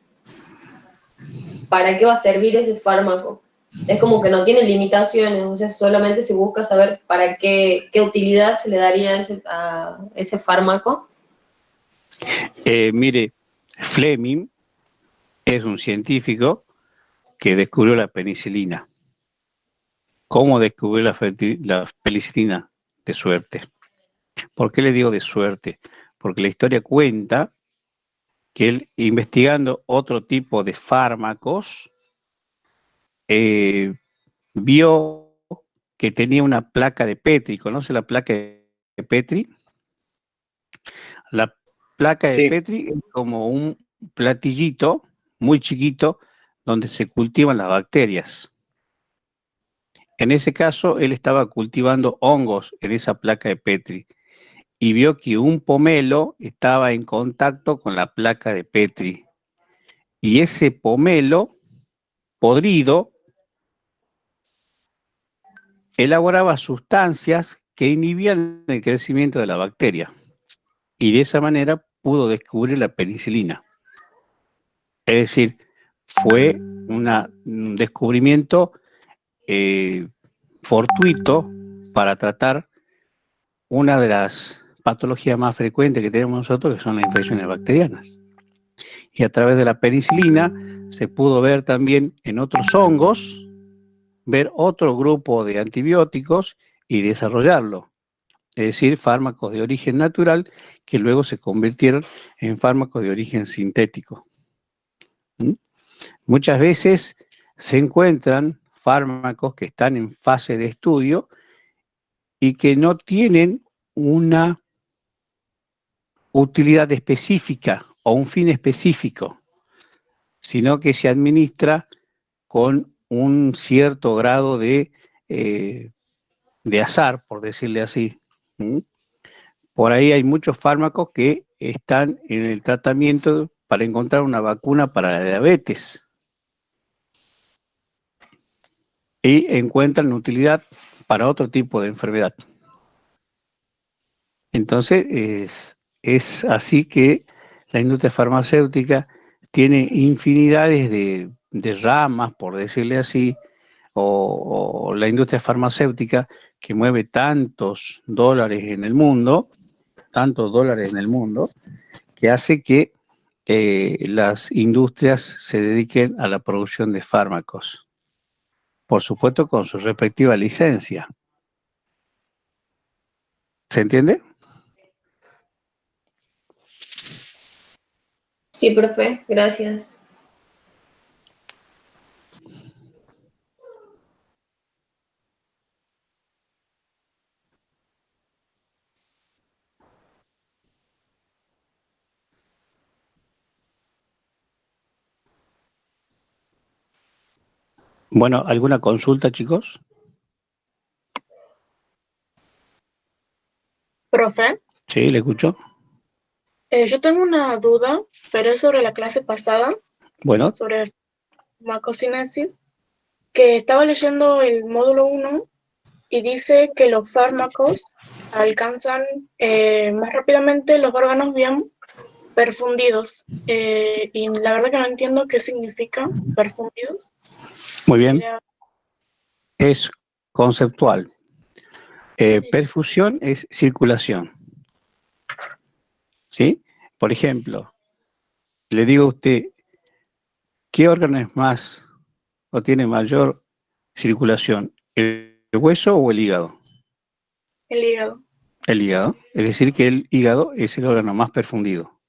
para qué va a servir ese fármaco. Es como que no tiene limitaciones, o sea, solamente se busca saber para qué utilidad se le daría a ese fármaco. Mire, Fleming es un científico que descubrió la penicilina. ¿Cómo descubrió la penicilina? De suerte. ¿Por qué le digo de suerte? Porque la historia cuenta que él, investigando otro tipo de fármacos, vio que tenía una placa de Petri. ¿Conoce la placa de Petri? La placa de Sí. Petri es como un platillito muy chiquito donde se cultivan las bacterias. En ese caso, él estaba cultivando hongos en esa placa de Petri y vio que un pomelo estaba en contacto con la placa de Petri. Y ese pomelo podrido elaboraba sustancias que inhibían el crecimiento de la bacteria. Y de esa manera pudo descubrir la penicilina. Es decir, fue un descubrimiento fortuito para tratar una de las patologías más frecuentes que tenemos nosotros, que son las infecciones bacterianas. Y a través de la penicilina se pudo ver también en otros hongos, ver otro grupo de antibióticos y desarrollarlo. Es decir, fármacos de origen natural que luego se convirtieron en fármacos de origen sintético. ¿Mm? Muchas veces se encuentran fármacos que están en fase de estudio y que no tienen una utilidad específica o un fin específico, sino que se administra con un cierto grado de azar, por decirle así. ¿Mm? Por ahí hay muchos fármacos que están en el tratamiento para encontrar una vacuna para la diabetes y encuentran utilidad para otro tipo de enfermedad. Entonces, es así que la industria farmacéutica tiene infinidades de ramas, por decirle así, o la industria farmacéutica que mueve tantos dólares en el mundo, que hace que las industrias se dediquen a la producción de fármacos. Por supuesto, con su respectiva licencia. ¿Se entiende? Sí, profe, gracias. Bueno, ¿alguna consulta, chicos? Profe, Sí, le escucho. yo tengo una duda, pero es sobre la clase pasada, Bueno, sobre farmacocinesis, que estaba leyendo el módulo 1 y dice que los fármacos alcanzan más rápidamente los órganos bien perfundidos. Y la verdad que no entiendo qué significa perfundidos. muy bien. Quería- Es conceptual. Perfusión es circulación. ¿Sí? Por ejemplo, le digo a usted, ¿qué órgano es más o tiene mayor circulación? ¿El hueso o el hígado? El hígado. El hígado. Es decir, que el hígado es el órgano más perfundido.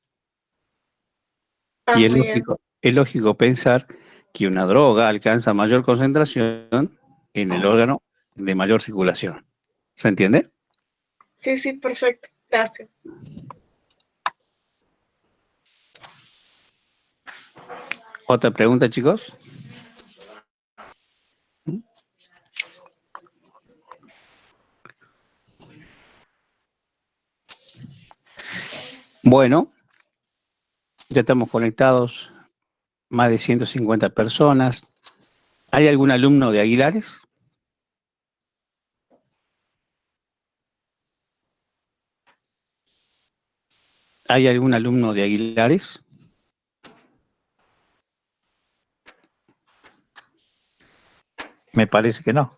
Ah, Y muy bien. es lógico pensar que una droga alcanza mayor concentración en el órgano de mayor circulación. ¿Se entiende? Sí, sí, perfecto. Gracias. ¿Otra pregunta, chicos? Bueno, ya estamos conectados, más de 150 personas. ¿Hay algún alumno de Aguilares? ¿Hay algún alumno de Aguilares? Me parece que no.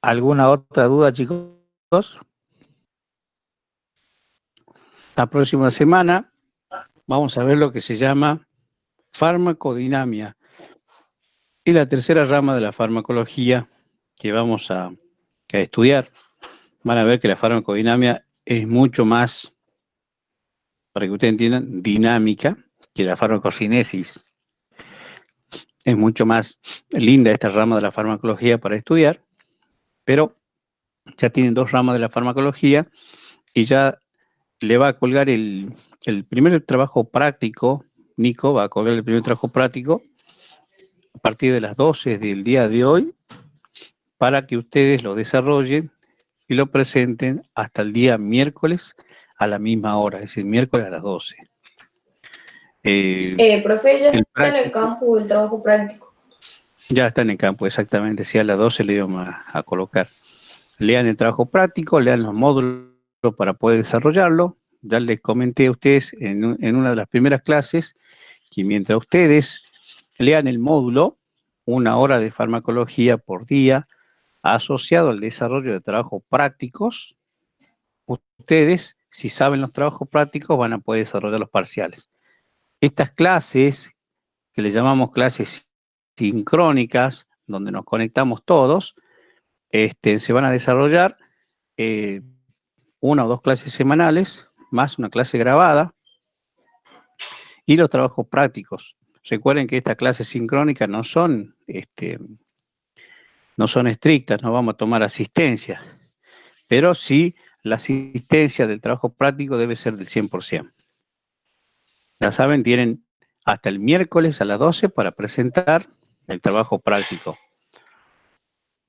¿Alguna otra duda, chicos? La próxima semana vamos a ver lo que se llama farmacodinamia. Y la tercera rama de la farmacología que vamos a estudiar. Van a ver que la farmacodinamia es mucho más, para que ustedes entiendan, dinámica que la farmacocinesis. Es mucho más linda esta rama de la farmacología para estudiar, pero ya tienen dos ramas de la farmacología y ya le va a colgar el primer trabajo práctico. Nico va a colgar el primer trabajo práctico a partir de las 12 del día de hoy para que ustedes lo desarrollen y lo presenten hasta el día miércoles a la misma hora, es decir, miércoles a las 12. Profe, ya El está en el práctico campo el trabajo práctico. ya está en el campo, exactamente, sí, a las 12 le íbamos a colocar. Lean el trabajo práctico, lean los módulos para poder desarrollarlo. Ya les comenté a ustedes en una de las primeras clases que mientras ustedes lean el módulo, 1 hora de farmacología por día, asociado al desarrollo de trabajos prácticos, ustedes, si saben los trabajos prácticos, van a poder desarrollar los parciales. Estas clases, que le llamamos clases sincrónicas, donde nos conectamos todos, se van a desarrollar 1 o 2 clases semanales, más una clase grabada, y los trabajos prácticos. Recuerden que estas clases sincrónicas no son estrictas, no vamos a tomar asistencia, pero sí la asistencia del trabajo práctico debe ser del 100%. Ya saben, tienen hasta el miércoles a las 12 para presentar el trabajo práctico.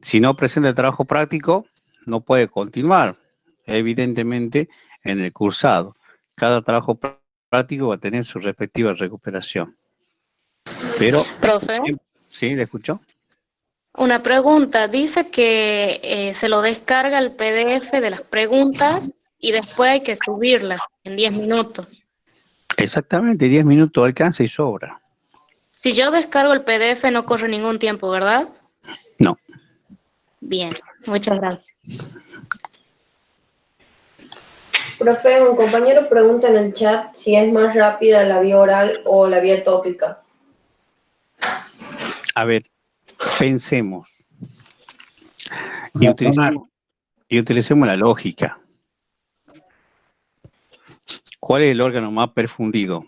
Si no presenta el trabajo práctico, no puede continuar, evidentemente, en el cursado. Cada trabajo práctico va a tener su respectiva recuperación. Pero, Profe, ¿sí? ¿Le escuchó? una pregunta. Dice que se lo descarga el PDF de las preguntas y después hay que subirlas en 10 minutos. Exactamente, 10 minutos alcanza y sobra. Si yo descargo el PDF no corre ningún tiempo, ¿verdad? No. Bien, muchas gracias. Profe, un compañero pregunta en el chat si es más rápida la vía oral o la vía tópica. A ver, pensemos Razonar. y utilicemos la lógica. ¿Cuál es el órgano más perfundido?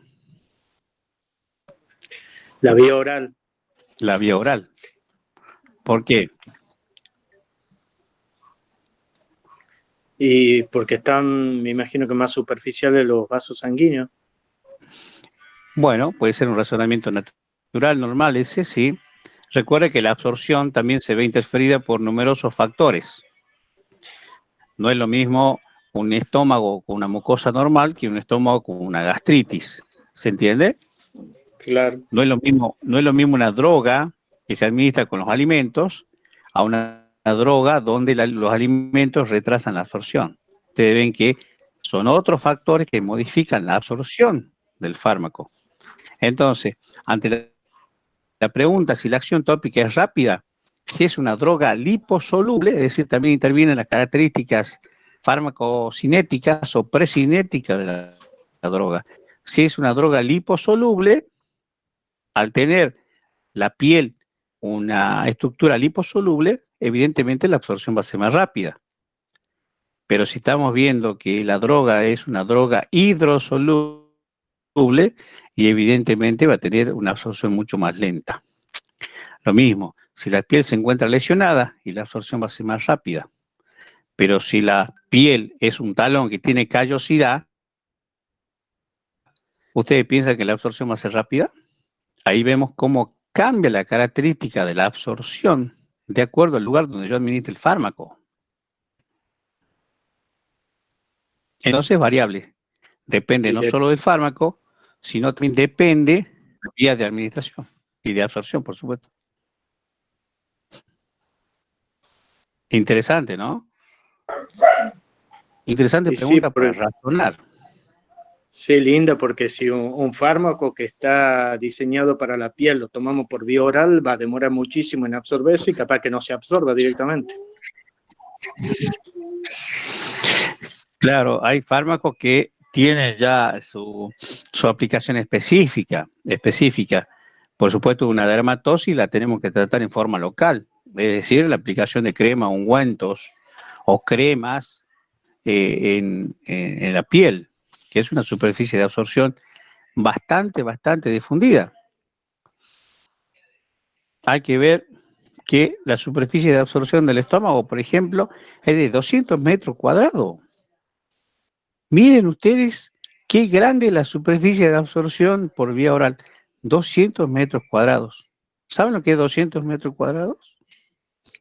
La vía oral. La vía oral. ¿Por qué? Y porque están, me imagino que más superficiales los vasos sanguíneos. Bueno, puede ser un razonamiento natural, normal, ese sí. Recuerde que la absorción también se ve interferida por numerosos factores. No es lo mismo un estómago con una mucosa normal que un estómago con una gastritis. ¿Se entiende? Claro. No es lo mismo una droga que se administra con los alimentos a una droga donde los alimentos retrasan la absorción. Ustedes ven que son otros factores que modifican la absorción del fármaco. Entonces, ante la pregunta si la acción tópica es rápida, si es una droga liposoluble, es decir, también intervienen las características farmacocinéticas o precinéticas de la droga. Si es una droga liposoluble, al tener la piel una estructura liposoluble, evidentemente la absorción va a ser más rápida. Pero si estamos viendo que la droga es una droga hidrosoluble, y evidentemente va a tener una absorción mucho más lenta. Lo mismo, si la piel se encuentra lesionada y la absorción va a ser más rápida. Pero si la piel es un talón que tiene callosidad, ¿ustedes piensan que la absorción va a ser rápida? Ahí vemos cómo cambia la característica de la absorción de acuerdo al lugar donde yo administre el fármaco. Entonces es variable. Depende no solo del fármaco, sino también depende de la vía de administración y de absorción, por supuesto. Interesante, ¿no? Interesante pregunta para razonar. Sí, linda, porque si un fármaco que está diseñado para la piel lo tomamos por vía oral, va a demorar muchísimo en absorberse y capaz que no se absorba directamente. Claro, hay fármacos que tienen ya su aplicación específica. Por supuesto, una dermatosis la tenemos que tratar en forma local, es decir, la aplicación de crema, ungüentos o cremas en la piel, que es una superficie de absorción bastante difundida. Hay que ver que la superficie de absorción del estómago, por ejemplo, es de 200 metros cuadrados. Miren ustedes qué grande es la superficie de absorción por vía oral. 200 metros cuadrados. ¿Saben lo que es 200 metros cuadrados?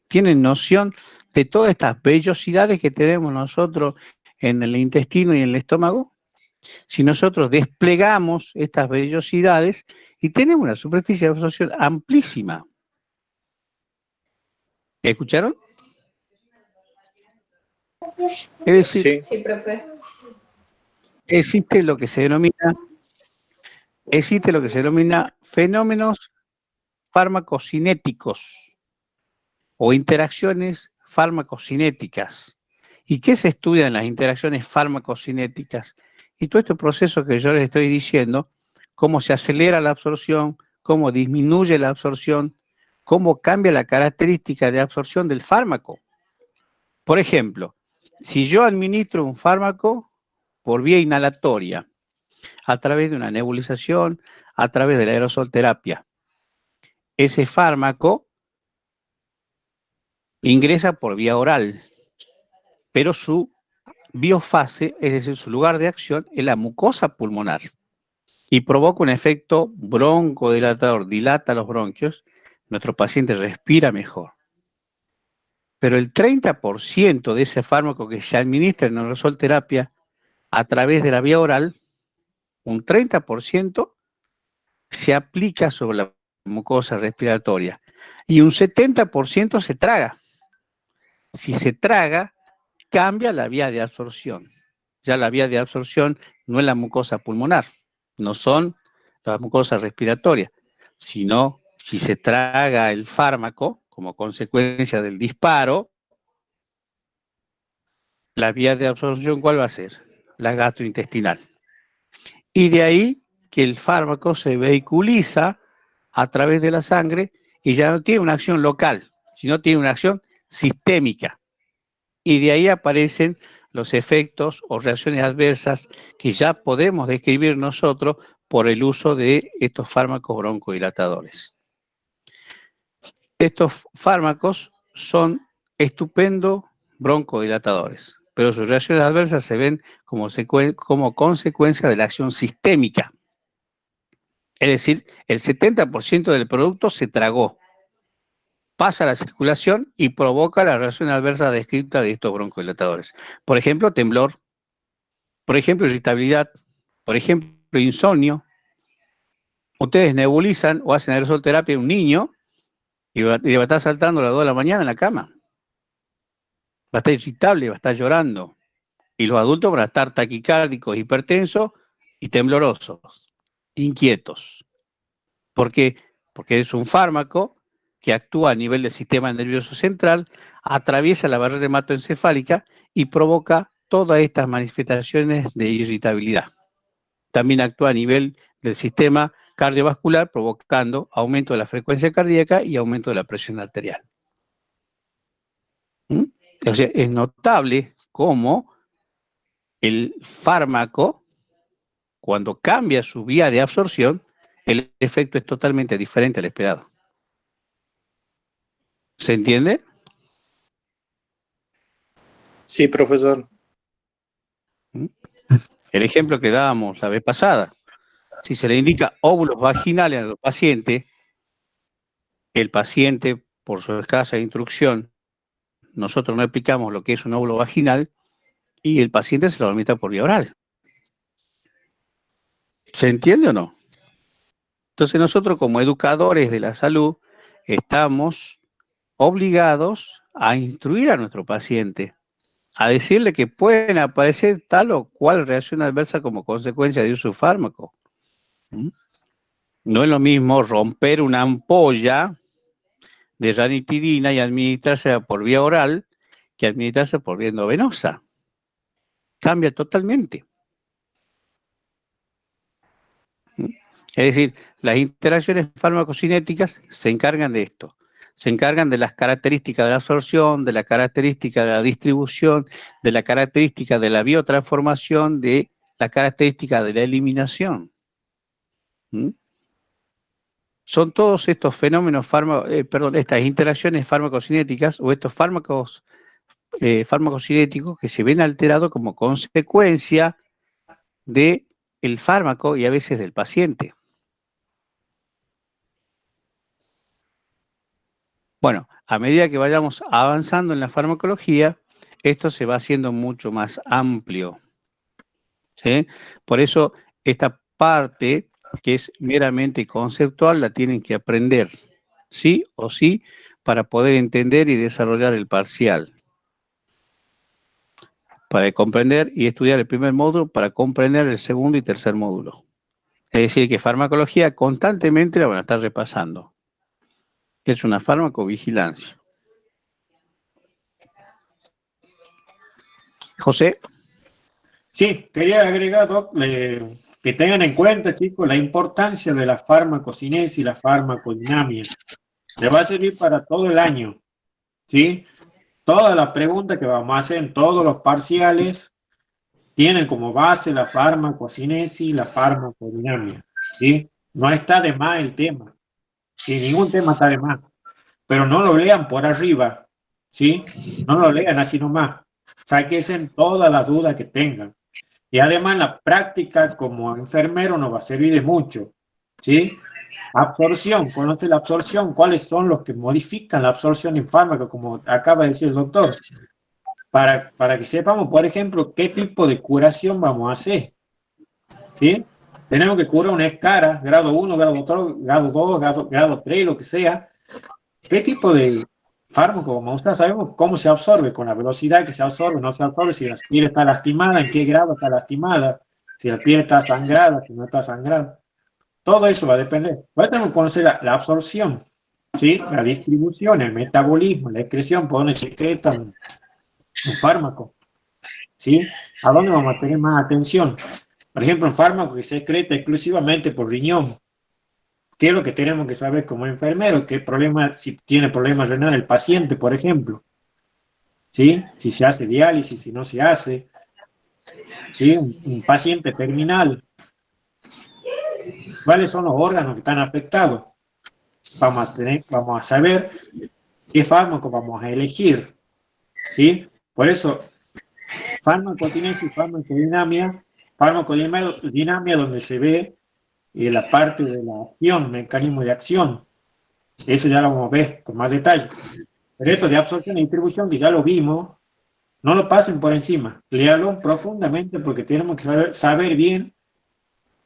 ¿Tienen noción de todas estas vellosidades que tenemos nosotros en el intestino y en el estómago? Si nosotros desplegamos estas vellosidades y tenemos una superficie de absorción amplísima. ¿Escucharon? Es decir, Sí, profe. existe lo que se denomina fenómenos farmacocinéticos o interacciones farmacocinéticas. ¿Y qué se estudia en las interacciones farmacocinéticas? Y todo este proceso que yo les estoy diciendo, cómo se acelera la absorción, cómo disminuye la absorción, cómo cambia la característica de absorción del fármaco. Por ejemplo, si yo administro un fármaco por vía inhalatoria, a través de una nebulización, a través de la aerosolterapia, ese fármaco ingresa por vía oral, pero su biofase, es decir, su lugar de acción, es la mucosa pulmonar y provoca un efecto broncodilatador, dilata los bronquios, nuestro paciente respira mejor. Pero el 30% de ese fármaco que se administra en aerosolterapia a través de la vía oral, un 30% se aplica sobre la mucosa respiratoria y un 70% se traga. Si se traga, cambia la vía de absorción. Ya la vía de absorción no es la mucosa pulmonar, no son las mucosas respiratorias, sino si se traga el fármaco como consecuencia del disparo, la vía de absorción, ¿cuál va a ser? la gastrointestinal. Y de ahí que el fármaco se vehiculiza a través de la sangre y ya no tiene una acción local, sino tiene una acción sistémica. Y de ahí aparecen los efectos o reacciones adversas que ya podemos describir nosotros por el uso de estos fármacos broncodilatadores. Estos fármacos son estupendos broncodilatadores, pero sus reacciones adversas se ven como consecuencia de la acción sistémica. Es decir, el 70% del producto se tragó, pasa a la circulación y provoca la reacción adversa descrita de estos broncodilatadores. Por ejemplo, temblor, por ejemplo, irritabilidad, por ejemplo, insomnio. Ustedes nebulizan o hacen aerosolterapia a un niño y va a estar saltando a las 2 de la mañana en la cama. Va a estar irritable, va a estar llorando. Y los adultos van a estar taquicárdicos, hipertensos y temblorosos, inquietos. ¿Por qué? Porque es un fármaco que actúa a nivel del sistema nervioso central, atraviesa la barrera hematoencefálica y provoca todas estas manifestaciones de irritabilidad. También actúa a nivel del sistema cardiovascular, provocando aumento de la frecuencia cardíaca y aumento de la presión arterial. O sea, es notable cómo el fármaco, cuando cambia su vía de absorción, el efecto es totalmente diferente al esperado. ¿Se entiende? Sí, profesor. El ejemplo que dábamos la vez pasada. Si se le indica óvulos vaginales a los pacientes, el paciente, por su escasa instrucción, nosotros no explicamos lo que es un óvulo vaginal y el paciente se lo administra por vía oral. ¿Se entiende o no? Entonces nosotros como educadores de la salud estamos obligados a instruir a nuestro paciente, a decirle que pueden aparecer tal o cual reacción adversa como consecuencia de uso de fármaco. No es lo mismo romper una ampolla de ranitidina y administrársela por vía oral que administrarse por vía endovenosa. Cambia totalmente. Es decir, las interacciones farmacocinéticas se encargan de esto. Se encargan de las características de la absorción, de la característica de la distribución, de la característica de la biotransformación, de la característica de la eliminación. Son todos estos fenómenos, estas interacciones farmacocinéticas o estos fármacos farmacocinéticos que se ven alterados como consecuencia del fármaco y a veces del paciente. Bueno, a medida que vayamos avanzando en la farmacología, esto se va haciendo mucho más amplio. ¿Sí? Por eso, esta parte que es meramente conceptual la tienen que aprender, sí o sí, para poder entender y desarrollar el parcial. Para comprender y estudiar el primer módulo, para comprender el segundo y tercer módulo. Es decir, que farmacología constantemente la van a estar repasando. Es una farmacovigilancia. José. Sí, quería agregar, Doc, que tengan en cuenta, chicos, la importancia de la farmacocinesis y la farmacodinamia. Le va a servir para todo el año, ¿sí? Todas las preguntas que vamos a hacer en todos los parciales tienen como base la farmacocinesis y la farmacodinamia, ¿sí? No está de más el tema. Sí, ningún tema está de más. Pero no lo lean por arriba, ¿sí? No lo lean así nomás. Sáquense todas las dudas que tengan. Y además la práctica como enfermero nos va a servir de mucho, ¿sí? Absorción, conoce la absorción, cuáles son los que modifican la absorción en fármaco, como acaba de decir el doctor. Para que sepamos, por ejemplo, qué tipo de curación vamos a hacer, ¿sí? Tenemos que curar una escara, grado 1, grado 2, grado 3, lo que sea. ¿Qué tipo de fármaco vamos a usar? Sabemos cómo se absorbe, con la velocidad que se absorbe, no se absorbe, si la piel está lastimada, en qué grado está lastimada, si la piel está sangrada, si no está sangrada. Todo eso va a depender. Tenemos que conocer la absorción, ¿sí? La distribución, el metabolismo, la excreción, por donde se secreta un fármaco. ¿sí? ¿A dónde vamos a tener más atención? Por ejemplo, un fármaco que se excreta exclusivamente por riñón. ¿Qué es lo que tenemos que saber como enfermero? ¿Qué problema, si tiene problemas renales el paciente, por ejemplo? ¿Sí? Si se hace diálisis, si no se hace. ¿Sí? Un paciente terminal. ¿Cuáles son los órganos que están afectados? Vamos a saber qué fármaco vamos a elegir. ¿Sí? Por eso, farmacocinesis, farmacodinamia, donde se ve la parte de la acción, mecanismo de acción. Eso ya lo vamos a ver con más detalle. Pero esto de absorción y distribución, que ya lo vimos, no lo pasen por encima. Léalo profundamente porque tenemos que saber bien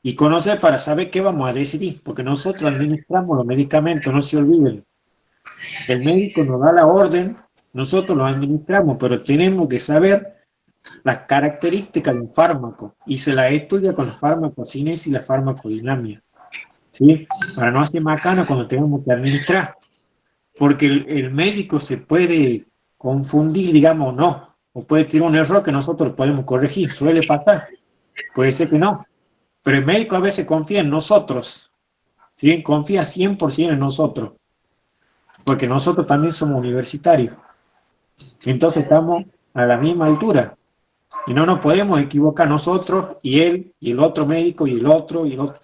y conocer para saber qué vamos a decidir. Porque nosotros administramos los medicamentos, no se olviden. El médico nos da la orden, nosotros los administramos, pero tenemos que saber las características de un fármaco y se las estudia con la farmacocinesis y la farmacodinamia, ¿sí? Para no hacer macana cuando tenemos que administrar. Porque el médico se puede confundir, digamos, no, o puede tirar un error que nosotros podemos corregir, suele pasar, puede ser que no, pero el médico a veces confía en nosotros, ¿sí? Confía 100% en nosotros, porque nosotros también somos universitarios, entonces estamos a la misma altura, y no nos podemos equivocar nosotros, y él, y el otro médico, y el otro, y el otro.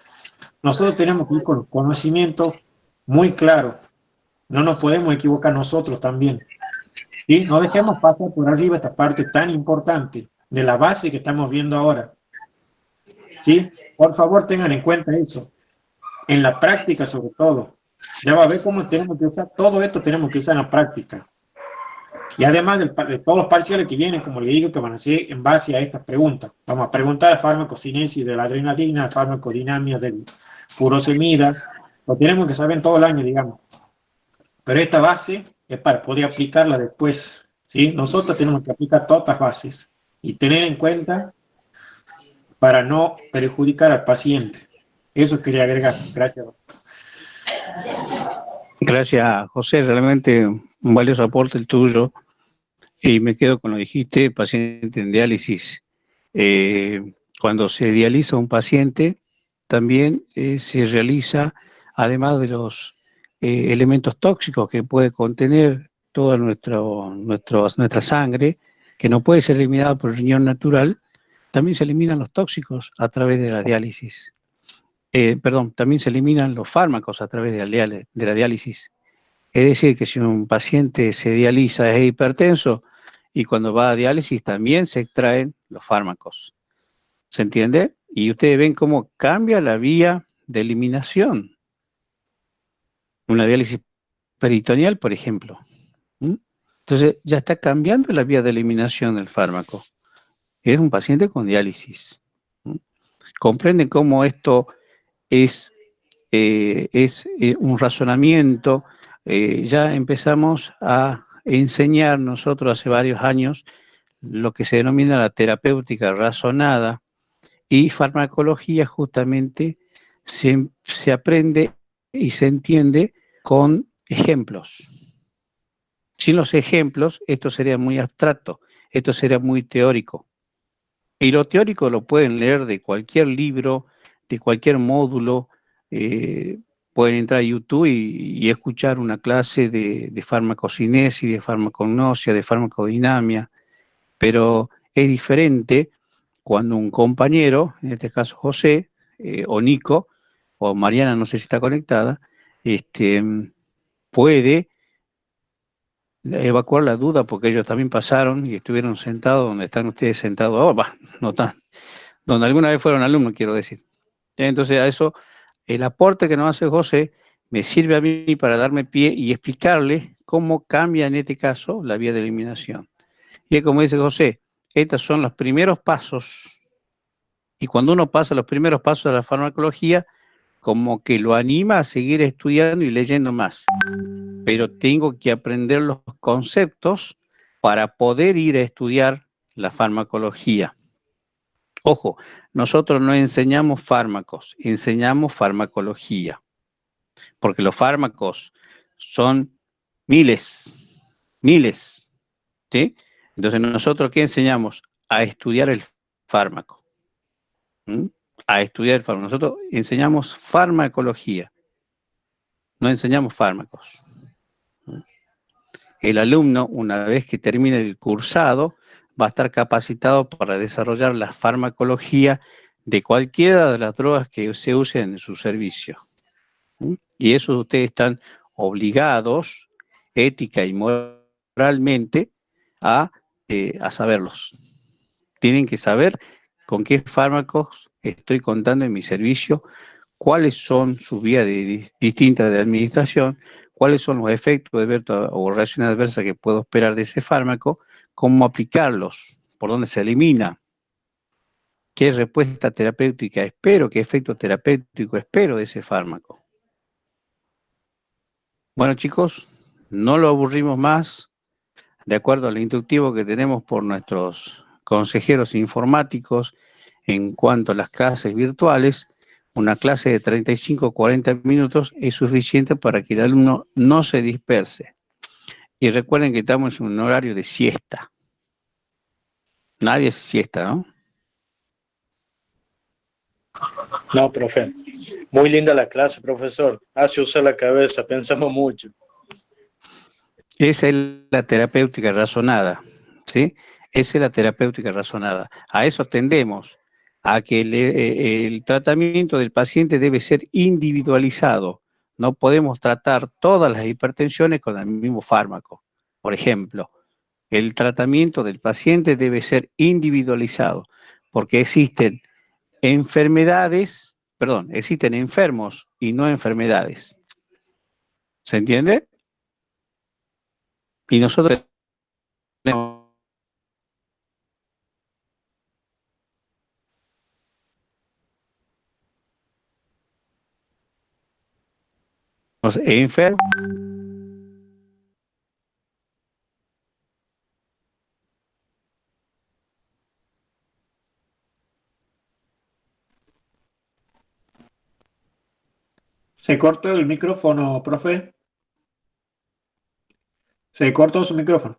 Nosotros tenemos que ir con los conocimientos muy claros. No nos podemos equivocar nosotros también. ¿Sí? No dejemos pasar por arriba esta parte tan importante de la base que estamos viendo ahora. ¿Sí? Por favor, tengan en cuenta eso. En la práctica, sobre todo. Ya va a ver cómo tenemos que usar. Todo esto tenemos que usar en la práctica. Y además de todos los parciales que vienen, como le digo, que van a ser en base a estas preguntas. Vamos a preguntar a farmacocinesis de la adrenalina, farmacodinamia del furosemida. Lo tenemos que saber en todo el año, digamos. Pero esta base es para poder aplicarla después, ¿sí? Nosotros tenemos que aplicar todas estas bases y tener en cuenta para no perjudicar al paciente. Eso quería agregar. Gracias. Gracias, José. Realmente un valioso aporte el tuyo. Y me quedo con lo que dijiste, paciente en diálisis. Cuando se dializa un paciente, también se realiza, además de los elementos tóxicos que puede contener toda nuestra sangre, que no puede ser eliminada por el riñón natural, también se eliminan los tóxicos a través de la diálisis. También se eliminan los fármacos a través de la diálisis. Es decir, que si un paciente se dializa es hipertenso y cuando va a diálisis también se extraen los fármacos. ¿Se entiende? Y ustedes ven cómo cambia la vía de eliminación. Una diálisis peritoneal, por ejemplo. Entonces ya está cambiando la vía de eliminación del fármaco. Es un paciente con diálisis. ¿Comprenden cómo esto es un razonamiento? Ya empezamos a enseñar nosotros hace varios años lo que se denomina la terapéutica razonada, y farmacología justamente se aprende y se entiende con ejemplos. Sin los ejemplos, esto sería muy abstracto, esto sería muy teórico. Y lo teórico lo pueden leer de cualquier libro, de cualquier módulo. Pueden entrar a YouTube y escuchar una clase de farmacocinesis, de farmacognosia, de farmacodinamia, pero es diferente cuando un compañero, en este caso José, o Nico, o Mariana, no sé si está conectada, puede evacuar la duda, porque ellos también pasaron y estuvieron sentados donde están ustedes sentados ahora, no están, donde alguna vez fueron alumnos, quiero decir. Entonces a eso, el aporte que nos hace José me sirve a mí para darme pie y explicarle cómo cambia en este caso la vía de eliminación. Y como dice José, estos son los primeros pasos, y cuando uno pasa los primeros pasos de la farmacología, como que lo anima a seguir estudiando y leyendo más. Pero tengo que aprender los conceptos para poder ir a estudiar la farmacología. Ojo, nosotros no enseñamos fármacos, enseñamos farmacología. Porque los fármacos son miles, ¿sí? Entonces nosotros, ¿qué enseñamos? a estudiar el fármaco. A estudiar el fármaco. Nosotros enseñamos farmacología, no enseñamos fármacos. El alumno, una vez que termine el cursado, va a estar capacitado para desarrollar la farmacología de cualquiera de las drogas que se usen en su servicio. Y eso ustedes están obligados, ética y moralmente, a saberlos. Tienen que saber con qué fármacos estoy contando en mi servicio, cuáles son sus vías distintas de administración, cuáles son los efectos o reacciones adversas que puedo esperar de ese fármaco, cómo aplicarlos, por dónde se elimina, qué respuesta terapéutica espero, qué efecto terapéutico espero de ese fármaco. Bueno, chicos, no lo aburrimos más, de acuerdo al instructivo que tenemos por nuestros consejeros informáticos en cuanto a las clases virtuales. Una clase de 35 o 40 minutos es suficiente para que el alumno no se disperse. Y recuerden que estamos en un horario de siesta. Nadie hace siesta, ¿no? No, profe. Muy linda la clase, profesor. Hace usar la cabeza, pensamos mucho. Esa es la terapéutica razonada, ¿sí? Esa es la terapéutica razonada. A eso tendemos, a que el tratamiento del paciente debe ser individualizado. No podemos tratar todas las hipertensiones con el mismo fármaco. Por ejemplo, el tratamiento del paciente debe ser individualizado, porque existen existen enfermos y no enfermedades. ¿Se entiende? Y nosotros tenemos enfermos. Se cortó el micrófono, profe. Se cortó su micrófono.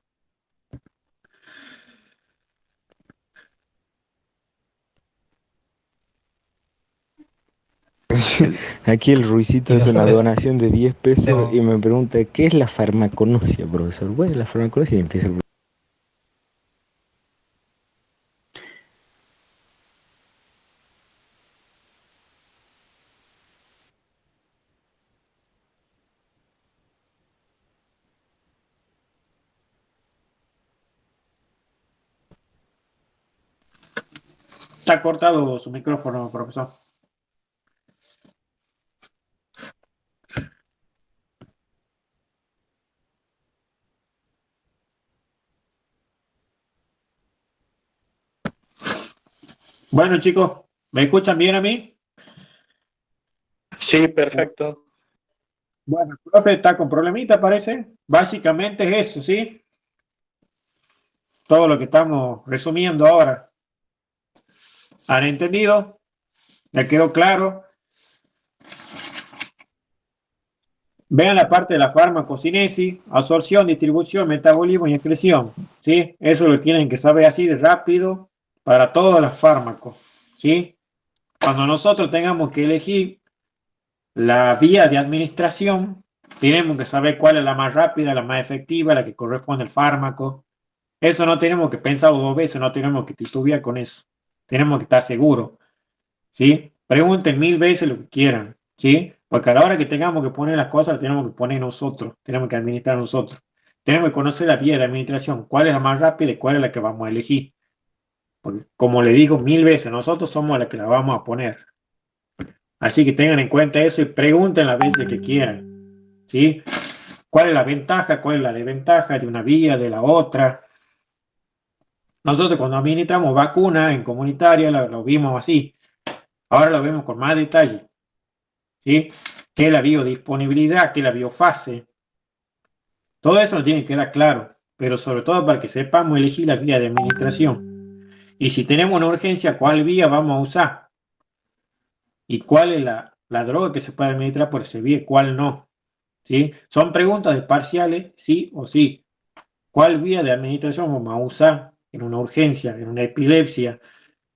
Aquí el Ruicito hace una donación de 10 pesos y me pregunta, ¿qué es la farmacognosia, profesor? Bueno, la farmacognosia y empieza el... Está cortado su micrófono, profesor. Bueno, chicos, ¿me escuchan bien a mí? Sí, perfecto. Bueno, el profe está con problemita, parece. Básicamente es eso, ¿sí? Todo lo que estamos resumiendo ahora. ¿Han entendido? ¿Ya quedó claro? Vean la parte de la farmacocinesis, absorción, distribución, metabolismo y excreción, ¿sí? Eso lo tienen que saber así de rápido para todos los fármacos, ¿sí? Cuando nosotros tengamos que elegir la vía de administración, tenemos que saber cuál es la más rápida, la más efectiva, la que corresponde al fármaco. Eso no tenemos que pensar dos veces, no tenemos que titubear con eso. Tenemos que estar seguros, ¿sí? Pregunten 1000 veces lo que quieran, ¿sí? Porque a la hora que tengamos que poner las cosas, las tenemos que poner nosotros, tenemos que administrar nosotros. Tenemos que conocer la vía de administración, cuál es la más rápida y cuál es la que vamos a elegir. Porque, como le digo 1000 veces, nosotros somos la que la vamos a poner. Así que tengan en cuenta eso y pregunten las veces que quieran, ¿sí? ¿Cuál es la ventaja, cuál es la desventaja de una vía, de la otra? Nosotros cuando administramos vacunas en comunitaria lo vimos así. Ahora lo vemos con más detalle, ¿sí? ¿Qué es la biodisponibilidad? ¿Qué es la biofase? Todo eso nos tiene que quedar claro, pero sobre todo para que sepamos elegir la vía de administración. Y si tenemos una urgencia, ¿cuál vía vamos a usar? ¿Y cuál es la droga que se puede administrar por esa vía y cuál no? ¿Sí? Son preguntas de parciales, sí o sí. ¿Cuál vía de administración vamos a usar en una urgencia, en una epilepsia,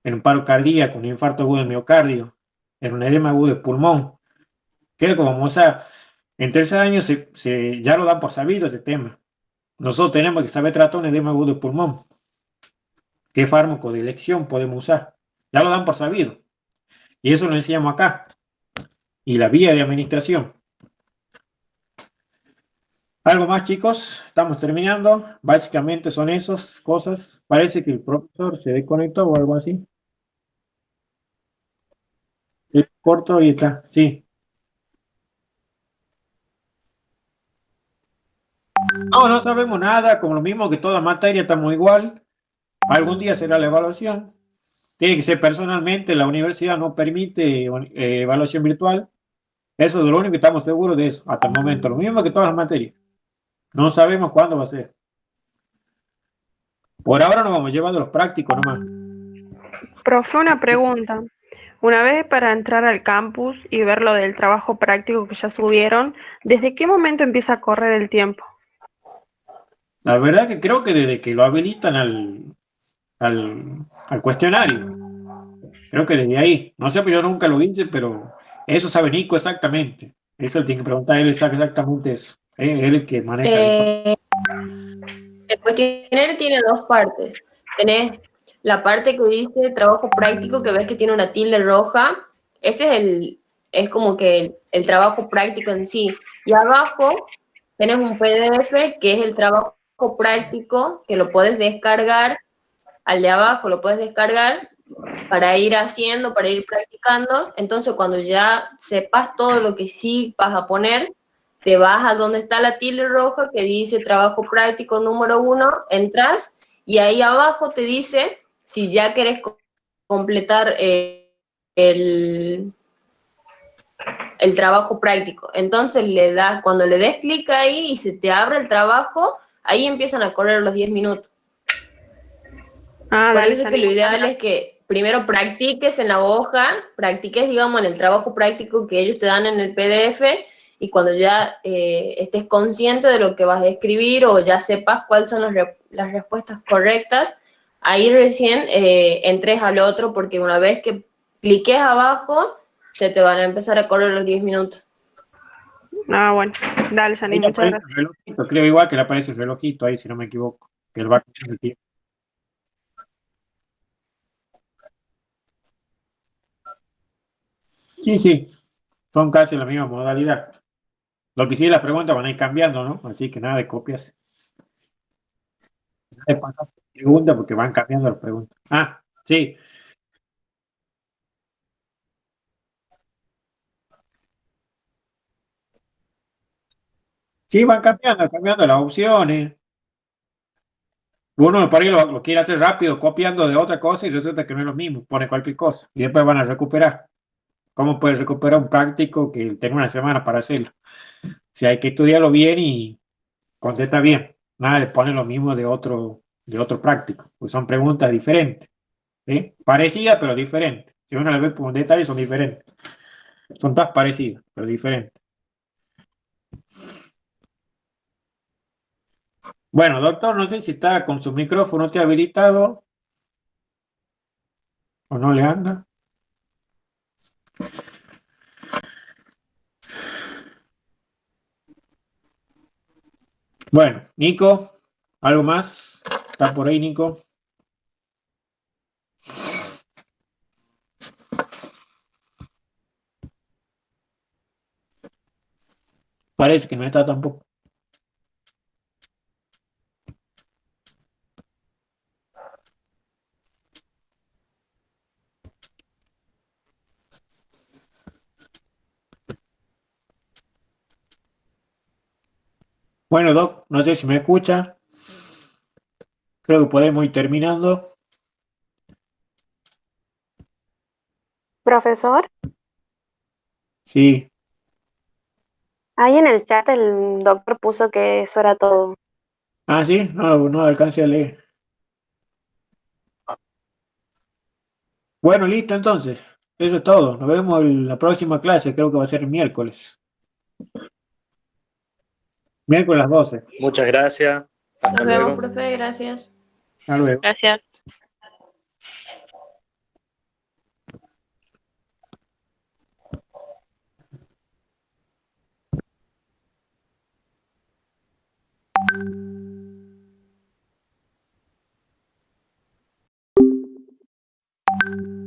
en un paro cardíaco, un infarto agudo del miocardio, en un edema agudo de pulmón. Que como, o sea, en tercer año ya lo dan por sabido este tema. Nosotros tenemos que saber tratar un edema agudo de pulmón. ¿Qué fármaco de elección podemos usar? Ya lo dan por sabido. Y eso lo enseñamos acá. Y la vía de administración. ¿Algo más, chicos? Estamos terminando. Básicamente son esas cosas. Parece que el profesor se desconectó o algo así. El corto y está. Sí. No sabemos nada. Como lo mismo que toda materia, estamos igual. Algún día será la evaluación. Tiene que ser personalmente. La universidad no permite evaluación virtual. Eso es lo único que estamos seguros de eso. Hasta el momento. Lo mismo que todas las materias. No sabemos cuándo va a ser. Por ahora nos vamos llevando los prácticos nomás. Profe, una pregunta. Una vez para entrar al campus y ver lo del trabajo práctico que ya subieron, ¿desde qué momento empieza a correr el tiempo? La verdad que creo que desde que lo habilitan al cuestionario. Creo que desde ahí. No sé, pues yo nunca lo hice, pero eso sabe Nico exactamente. Eso tiene que preguntar, él sabe exactamente eso. Él es el que maneja. El cuestionario tiene dos partes. Tenés la parte que dice trabajo práctico, que ves que tiene una tilde roja. Ese es como que el trabajo práctico en sí. Y abajo tenés un PDF que es el trabajo práctico, que lo puedes descargar. Al de abajo lo puedes descargar para ir haciendo, para ir practicando. Entonces, cuando ya sepas todo lo que sí vas a poner, te vas a donde está la tilde roja que dice trabajo práctico número 1, entras y ahí abajo te dice si ya querés completar el trabajo práctico. Entonces cuando le des clic ahí y se te abre el trabajo, ahí empiezan a correr los 10 minutos. Por eso es que lo ideal es que primero practiques en la hoja, practiques, digamos, en el trabajo práctico que ellos te dan en el PDF, y cuando ya estés consciente de lo que vas a escribir o ya sepas cuáles son las respuestas correctas, ahí recién entres al otro, porque una vez que cliques abajo, se te van a empezar a correr los 10 minutos. Ah, bueno. Dale, Janine, muchas gracias. Relojito, creo igual que le aparece el relojito ahí, si no me equivoco, que él va con el tiempo. Sí, son casi la misma modalidad. Lo que sí, las preguntas van a ir cambiando, ¿no? Así que nada de copias. Nada de pasar preguntas porque van cambiando las preguntas. Ah, sí. Sí, van cambiando las opciones. Uno por ahí lo quiere hacer rápido, copiando de otra cosa y resulta que no es lo mismo, pone cualquier cosa y después van a recuperar. ¿Cómo puedes recuperar un práctico que tenga una semana para hacerlo? Si hay que estudiarlo bien y contesta bien. Nada de poner lo mismo de otro práctico, pues son preguntas diferentes. ¿Sí? Parecidas, pero diferentes. Si uno las ve por un detalle, son diferentes. Son todas parecidas, pero diferentes. Bueno, doctor, no sé si está con su micrófono habilitado o no le anda. Bueno, Nico, ¿algo más? ¿Está por ahí, Nico? Parece que no está tampoco. Bueno, Doc, no sé si me escucha. Creo que podemos ir terminando. Profesor, Sí. ahí en el chat el doctor puso que eso era todo. Ah, sí, no lo alcancé a leer. Bueno, listo entonces. Eso es todo. Nos vemos en la próxima clase. Creo que va a ser el miércoles. Miércoles a las 12. Muchas gracias. Hasta Nos vemos, luego. profe, gracias. Hasta luego. Gracias. Thank you.